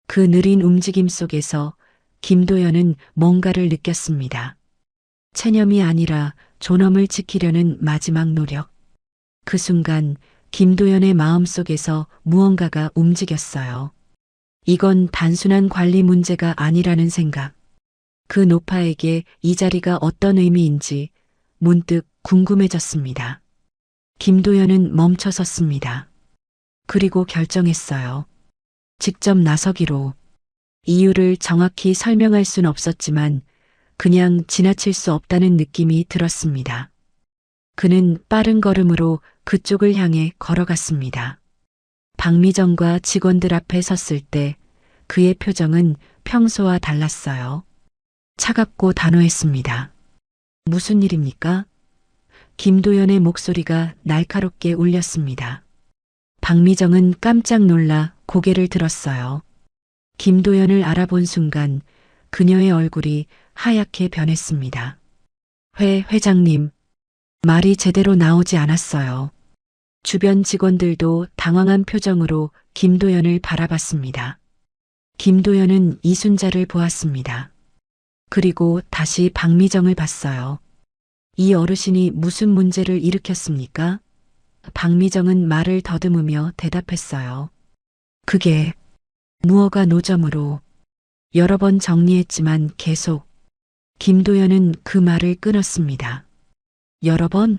그 느린 움직임 속에서 김도연은 뭔가를 느꼈습니다. 체념이 아니라 존엄을 지키려는 마지막 노력. 그 순간 김도연의 마음속에서 무언가가 움직였어요. 이건 단순한 관리 문제가 아니라는 생각. 그 노파에게 이 자리가 어떤 의미인지 문득 궁금해졌습니다. 김도연은 멈춰 섰습니다. 그리고 결정했어요. 직접 나서기로. 이유를 정확히 설명할 순 없었지만 그냥 지나칠 수 없다는 느낌이 들었습니다. 그는 빠른 걸음으로 그쪽을 향해 걸어갔습니다. 박미정과 직원들 앞에 섰을 때 그의 표정은 평소와 달랐어요. 차갑고 단호했습니다. 무슨 일입니까? 김도연의 목소리가 날카롭게 울렸습니다. 박미정은 깜짝 놀라 고개를 들었어요. 김도연을 알아본 순간 그녀의 얼굴이 하얗게 변했습니다. 회장님, 말이 제대로 나오지 않았어요. 주변 직원들도 당황한 표정으로 김도연을 바라봤습니다. 김도연은 이순자를 보았습니다. 그리고 다시 박미정을 봤어요. 이 어르신이 무슨 문제를 일으켰습니까? 박미정은 말을 더듬으며 대답했어요. 그게 무허가 노점으로 여러 번 정리했지만 계속. 김도연은 그 말을 끊었습니다. 여러 번?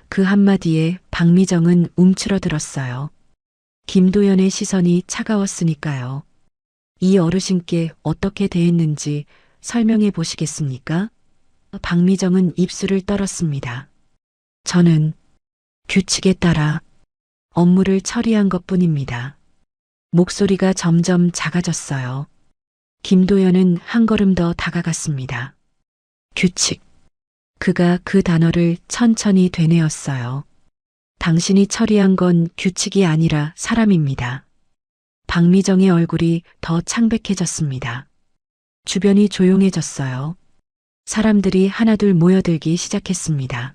그 한마디에 박미정은 움츠러들었어요. 김도연의 시선이 차가웠으니까요. 이 어르신께 어떻게 대했는지 설명해 보시겠습니까? 박미정은 입술을 떨었습니다. 저는 규칙에 따라 업무를 처리한 것뿐입니다. 목소리가 점점 작아졌어요. 김도연은 한 걸음 더 다가갔습니다. 규칙. 그가 그 단어를 천천히 되뇌었어요. 당신이 처리한 건 규칙이 아니라 사람입니다. 박미정의 얼굴이 더 창백해졌습니다. 주변이 조용해졌어요. 사람들이 하나둘 모여들기 시작했습니다.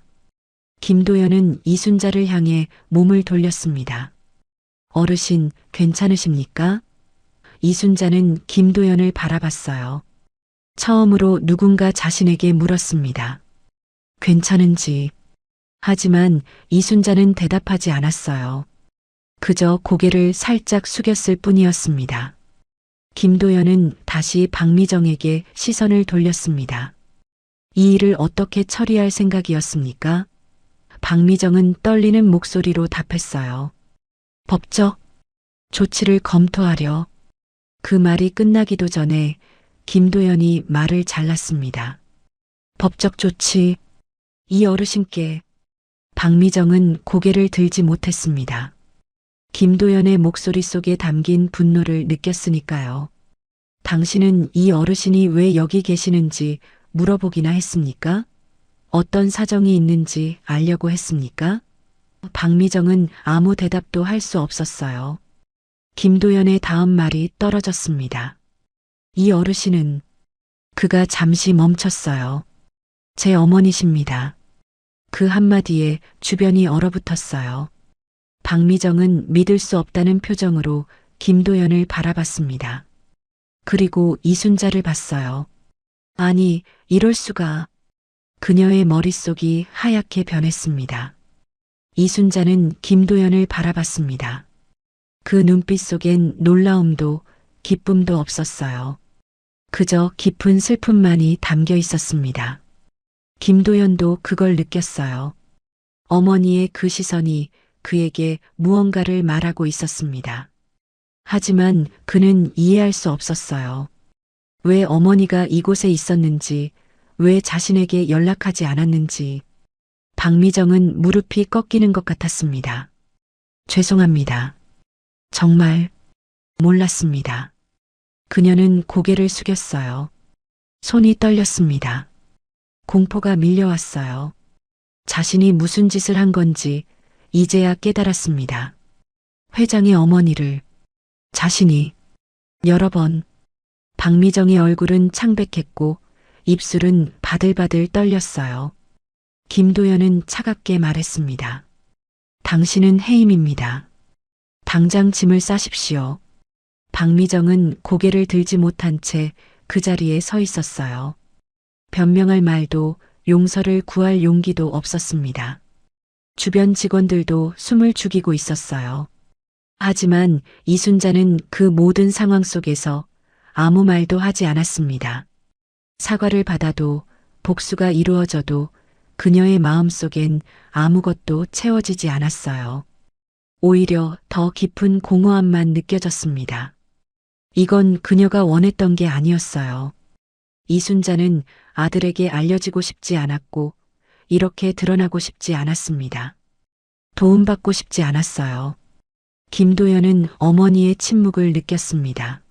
김도연은 이순자를 향해 몸을 돌렸습니다. 어르신, 괜찮으십니까? 이순자는 김도연을 바라봤어요. 처음으로 누군가 자신에게 물었습니다. 괜찮은지. 하지만 이순자는 대답하지 않았어요. 그저 고개를 살짝 숙였을 뿐이었습니다. 김도연은 다시 박미정에게 시선을 돌렸습니다. 이 일을 어떻게 처리할 생각이었습니까? 박미정은 떨리는 목소리로 답했어요. 법적 조치를 검토하려. 그 말이 끝나기도 전에 김도연이 말을 잘랐습니다. 법적 조치. 이 어르신께. 박미정은 고개를 들지 못했습니다. 김도연의 목소리 속에 담긴 분노를 느꼈으니까요. 당신은 이 어르신이 왜 여기 계시는지 물어보기나 했습니까? 어떤 사정이 있는지 알려고 했습니까? 박미정은 아무 대답도 할 수 없었어요. 김도연의 다음 말이 떨어졌습니다. 이 어르신은. 그가 잠시 멈췄어요. 제 어머니십니다. 그 한마디에 주변이 얼어붙었어요. 박미정은 믿을 수 없다는 표정으로 김도연을 바라봤습니다. 그리고 이순자를 봤어요. 아니, 이럴 수가. 그녀의 머릿속이 하얗게 변했습니다. 이순자는 김도연을 바라봤습니다. 그 눈빛 속엔 놀라움도 기쁨도 없었어요. 그저 깊은 슬픔만이 담겨 있었습니다. 김도연도 그걸 느꼈어요. 어머니의 그 시선이 그에게 무언가를 말하고 있었습니다. 하지만 그는 이해할 수 없었어요. 왜 어머니가 이곳에 있었는지, 왜 자신에게 연락하지 않았는지. 박미정은 무릎이 꺾이는 것 같았습니다. 죄송합니다. 정말 몰랐습니다. 그녀는 고개를 숙였어요. 손이 떨렸습니다. 공포가 밀려왔어요. 자신이 무슨 짓을 한 건지 이제야 깨달았습니다. 회장의 어머니를 자신이 여러 번. 박미정의 얼굴은 창백했고 입술은 바들바들 떨렸어요. 김도연은 차갑게 말했습니다. 당신은 해임입니다. 당장 짐을 싸십시오. 박미정은 고개를 들지 못한 채 그 자리에 서 있었어요. 변명할 말도 용서를 구할 용기도 없었습니다. 주변 직원들도 숨을 죽이고 있었어요. 하지만 이순자는 그 모든 상황 속에서 아무 말도 하지 않았습니다. 사과를 받아도 복수가 이루어져도 그녀의 마음속엔 아무것도 채워지지 않았어요. 오히려 더 깊은 공허함만 느껴졌습니다. 이건 그녀가 원했던 게 아니었어요. 이순자는 아들에게 알려지고 싶지 않았고 이렇게 드러나고 싶지 않았습니다. 도움받고 싶지 않았어요. 김도연은 어머니의 침묵을 느꼈습니다.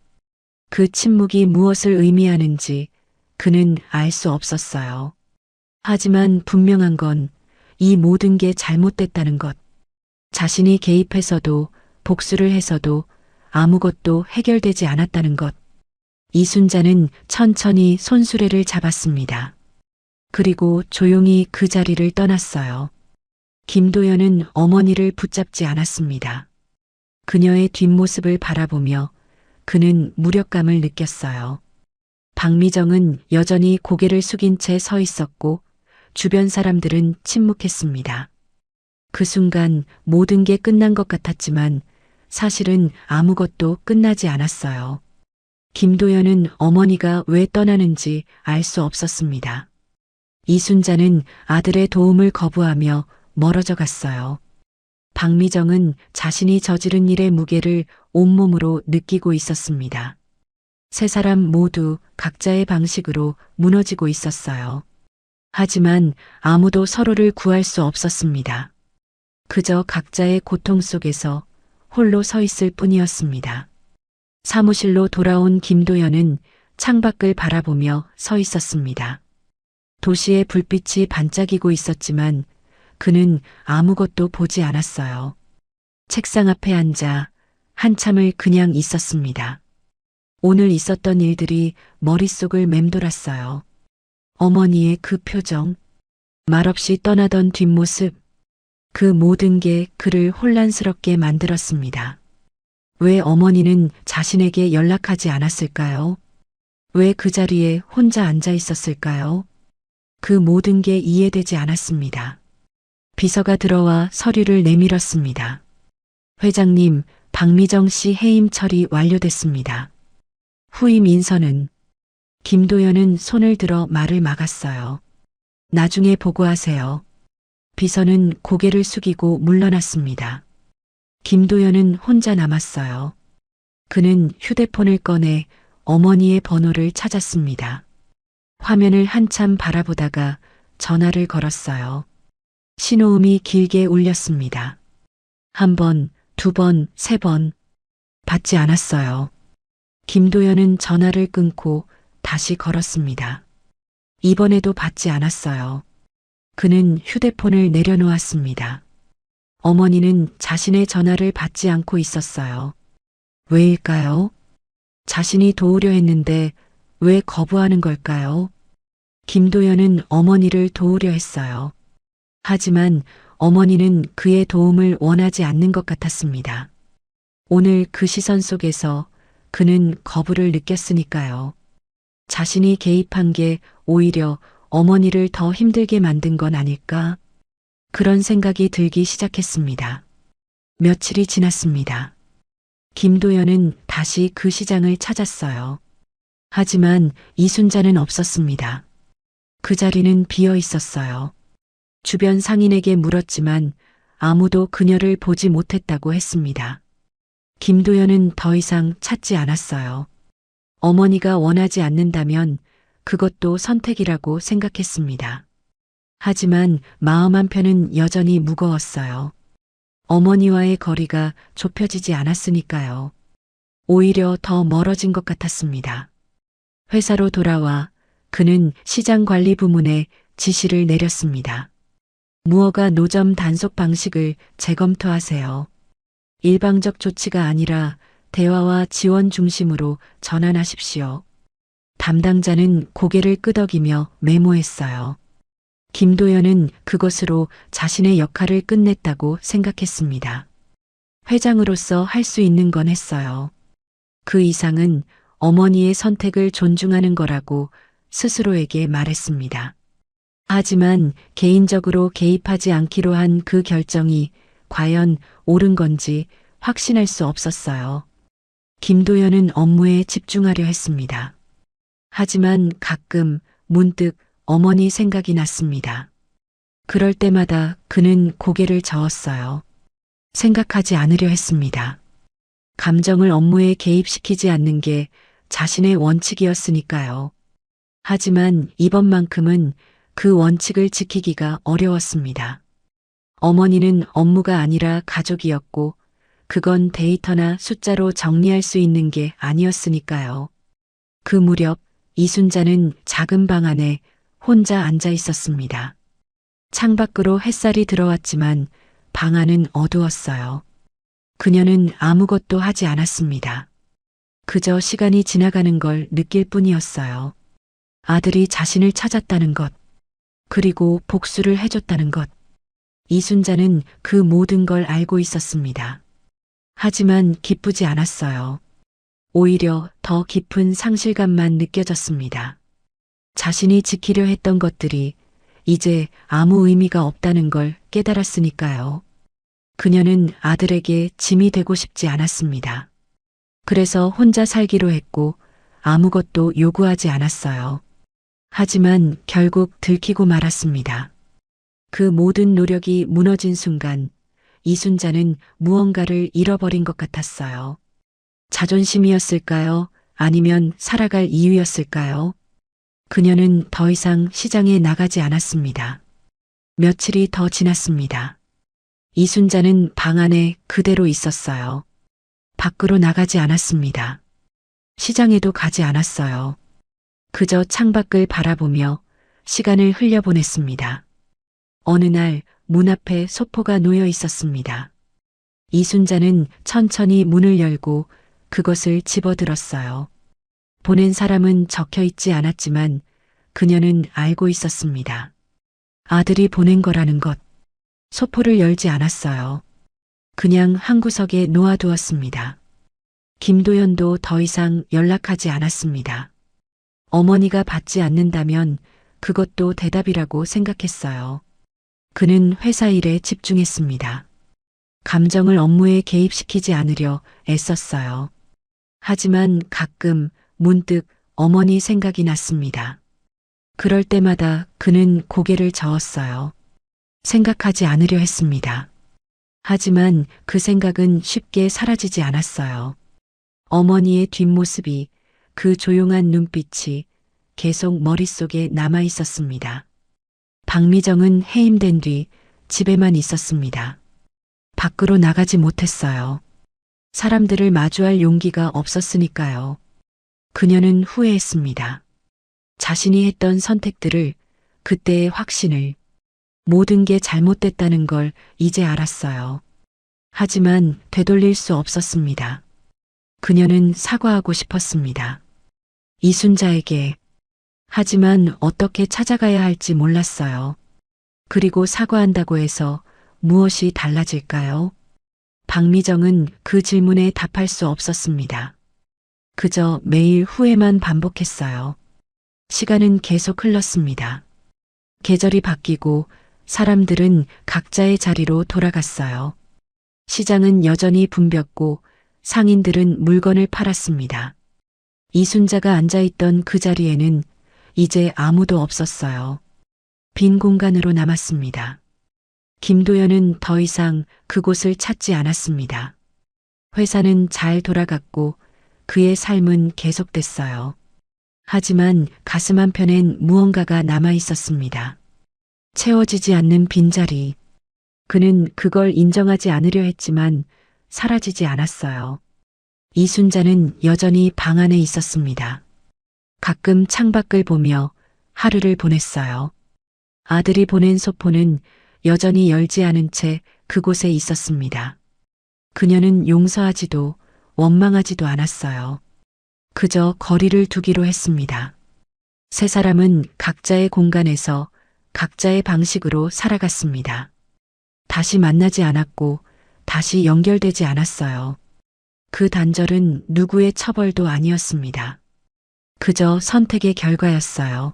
그 침묵이 무엇을 의미하는지 그는 알 수 없었어요. 하지만 분명한 건 이 모든 게 잘못됐다는 것. 자신이 개입해서도 복수를 해서도 아무것도 해결되지 않았다는 것. 이순자는 천천히 손수레를 잡았습니다. 그리고 조용히 그 자리를 떠났어요. 김도연은 어머니를 붙잡지 않았습니다. 그녀의 뒷모습을 바라보며 그는 무력감을 느꼈어요. 박미정은 여전히 고개를 숙인 채 서 있었고 주변 사람들은 침묵했습니다. 그 순간 모든 게 끝난 것 같았지만 사실은 아무것도 끝나지 않았어요. 김도연은 어머니가 왜 떠나는지 알 수 없었습니다. 이순자는 아들의 도움을 거부하며 멀어져 갔어요. 박미정은 자신이 저지른 일의 무게를 온몸으로 느끼고 있었습니다. 세 사람 모두 각자의 방식으로 무너지고 있었어요. 하지만 아무도 서로를 구할 수 없었습니다. 그저 각자의 고통 속에서 홀로 서 있을 뿐이었습니다. 사무실로 돌아온 김도연은 창밖을 바라보며 서 있었습니다. 도시의 불빛이 반짝이고 있었지만 그는 아무것도 보지 않았어요. 책상 앞에 앉아 한참을 그냥 있었습니다. 오늘 있었던 일들이 머릿속을 맴돌았어요. 어머니의 그 표정, 말없이 떠나던 뒷모습, 그 모든 게 그를 혼란스럽게 만들었습니다. 왜 어머니는 자신에게 연락하지 않았을까요? 왜 그 자리에 혼자 앉아 있었을까요? 그 모든 게 이해되지 않았습니다. 비서가 들어와 서류를 내밀었습니다. 회장님, 박미정 씨 해임 처리 완료됐습니다. 후임 인선은 김도연은 손을 들어 말을 막았어요. 나중에 보고하세요. 비서는 고개를 숙이고 물러났습니다. 김도연은 혼자 남았어요. 그는 휴대폰을 꺼내 어머니의 번호를 찾았습니다. 화면을 한참 바라보다가 전화를 걸었어요. 신호음이 길게 울렸습니다. 한 번, 두 번, 세 번. 받지 않았어요. 김도연은 전화를 끊고 다시 걸었습니다. 이번에도 받지 않았어요. 그는 휴대폰을 내려놓았습니다. 어머니는 자신의 전화를 받지 않고 있었어요. 왜일까요? 자신이 도우려 했는데 왜 거부하는 걸까요? 김도연은 어머니를 도우려 했어요. 하지만 어머니는 그의 도움을 원하지 않는 것 같았습니다. 오늘 그 시선 속에서 그는 거부를 느꼈으니까요. 자신이 개입한 게 오히려 어머니를 더 힘들게 만든 건 아닐까? 그런 생각이 들기 시작했습니다. 며칠이 지났습니다. 김도연은 다시 그 시장을 찾았어요. 하지만 이순자는 없었습니다. 그 자리는 비어 있었어요. 주변 상인에게 물었지만 아무도 그녀를 보지 못했다고 했습니다. 김도연은 더 이상 찾지 않았어요. 어머니가 원하지 않는다면 그것도 선택이라고 생각했습니다. 하지만 마음 한편은 여전히 무거웠어요. 어머니와의 거리가 좁혀지지 않았으니까요. 오히려 더 멀어진 것 같았습니다. 회사로 돌아와 그는 시장 관리 부문에 지시를 내렸습니다. 무허가 노점 단속 방식을 재검토하세요. 일방적 조치가 아니라 대화와 지원 중심으로 전환하십시오. 담당자는 고개를 끄덕이며 메모했어요. 김도연은 그것으로 자신의 역할을 끝냈다고 생각했습니다. 회장으로서 할 수 있는 건 했어요. 그 이상은 어머니의 선택을 존중하는 거라고 스스로에게 말했습니다. 하지만 개인적으로 개입하지 않기로 한 그 결정이 과연 옳은 건지 확신할 수 없었어요. 김도연은 업무에 집중하려 했습니다. 하지만 가끔 문득 어머니 생각이 났습니다. 그럴 때마다 그는 고개를 저었어요. 생각하지 않으려 했습니다. 감정을 업무에 개입시키지 않는 게 자신의 원칙이었으니까요. 하지만 이번만큼은 그 원칙을 지키기가 어려웠습니다. 어머니는 업무가 아니라 가족이었고 그건 데이터나 숫자로 정리할 수 있는 게 아니었으니까요. 그 무렵 이순자는 작은 방 안에 혼자 앉아 있었습니다. 창밖으로 햇살이 들어왔지만 방 안은 어두웠어요. 그녀는 아무것도 하지 않았습니다. 그저 시간이 지나가는 걸 느낄 뿐이었어요. 아들이 자신을 찾았다는 것, 그리고 복수를 해줬다는 것. 이순자는 그 모든 걸 알고 있었습니다. 하지만 기쁘지 않았어요. 오히려 더 깊은 상실감만 느껴졌습니다. 자신이 지키려 했던 것들이 이제 아무 의미가 없다는 걸 깨달았으니까요. 그녀는 아들에게 짐이 되고 싶지 않았습니다. 그래서 혼자 살기로 했고 아무것도 요구하지 않았어요. 하지만 결국 들키고 말았습니다. 그 모든 노력이 무너진 순간 이순자는 무언가를 잃어버린 것 같았어요. 자존심이었을까요? 아니면 살아갈 이유였을까요? 그녀는 더 이상 시장에 나가지 않았습니다. 며칠이 더 지났습니다. 이순자는 방 안에 그대로 있었어요. 밖으로 나가지 않았습니다. 시장에도 가지 않았어요. 그저 창밖을 바라보며 시간을 흘려보냈습니다. 어느 날 문 앞에 소포가 놓여 있었습니다. 이순자는 천천히 문을 열고 그것을 집어들었어요. 보낸 사람은 적혀 있지 않았지만 그녀는 알고 있었습니다. 아들이 보낸 거라는 것. 소포를 열지 않았어요. 그냥 한 구석에 놓아두었습니다. 김도연도 더 이상 연락하지 않았습니다. 어머니가 받지 않는다면 그것도 대답이라고 생각했어요. 그는 회사 일에 집중했습니다. 감정을 업무에 개입시키지 않으려 애썼어요. 하지만 가끔 문득 어머니 생각이 났습니다. 그럴 때마다 그는 고개를 저었어요. 생각하지 않으려 했습니다. 하지만 그 생각은 쉽게 사라지지 않았어요. 어머니의 뒷모습이, 그 조용한 눈빛이 계속 머릿속에 남아 있었습니다. 박미정은 해임된 뒤 집에만 있었습니다. 밖으로 나가지 못했어요. 사람들을 마주할 용기가 없었으니까요. 그녀는 후회했습니다. 자신이 했던 선택들을, 그때의 확신을, 모든 게 잘못됐다는 걸 이제 알았어요. 하지만 되돌릴 수 없었습니다. 그녀는 사과하고 싶었습니다. 이순자에게. 하지만 어떻게 찾아가야 할지 몰랐어요. 그리고 사과한다고 해서 무엇이 달라질까요? 박미정은 그 질문에 답할 수 없었습니다. 그저 매일 후회만 반복했어요. 시간은 계속 흘렀습니다. 계절이 바뀌고 사람들은 각자의 자리로 돌아갔어요. 시장은 여전히 붐볐고 상인들은 물건을 팔았습니다. 이순자가 앉아있던 그 자리에는 이제 아무도 없었어요. 빈 공간으로 남았습니다. 김도연은 더 이상 그곳을 찾지 않았습니다. 회사는 잘 돌아갔고 그의 삶은 계속됐어요. 하지만 가슴 한편엔 무언가가 남아 있었습니다. 채워지지 않는 빈자리. 그는 그걸 인정하지 않으려 했지만 사라지지 않았어요. 이순자는 여전히 방 안에 있었습니다. 가끔 창밖을 보며 하루를 보냈어요. 아들이 보낸 소포는 여전히 열지 않은 채 그곳에 있었습니다. 그녀는 용서하지도 원망하지도 않았어요. 그저 거리를 두기로 했습니다. 세 사람은 각자의 공간에서 각자의 방식으로 살아갔습니다. 다시 만나지 않았고 다시 연결되지 않았어요. 그 단절은 누구의 처벌도 아니었습니다. 그저 선택의 결과였어요.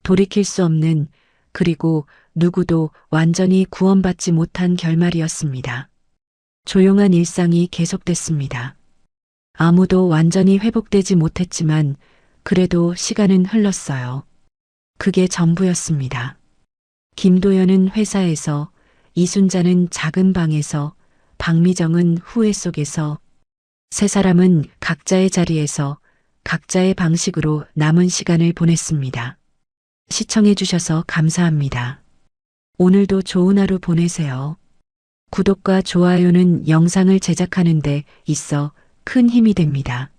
돌이킬 수 없는, 그리고 누구도 완전히 구원받지 못한 결말이었습니다. 조용한 일상이 계속됐습니다. 아무도 완전히 회복되지 못했지만 그래도 시간은 흘렀어요. 그게 전부였습니다. 김도연은 회사에서, 이순자는 작은 방에서, 박미정은 후회 속에서, 세 사람은 각자의 자리에서 각자의 방식으로 남은 시간을 보냈습니다. 시청해 주셔서 감사합니다. 오늘도 좋은 하루 보내세요. 구독과 좋아요는 영상을 제작하는 데 있어 큰 힘이 됩니다.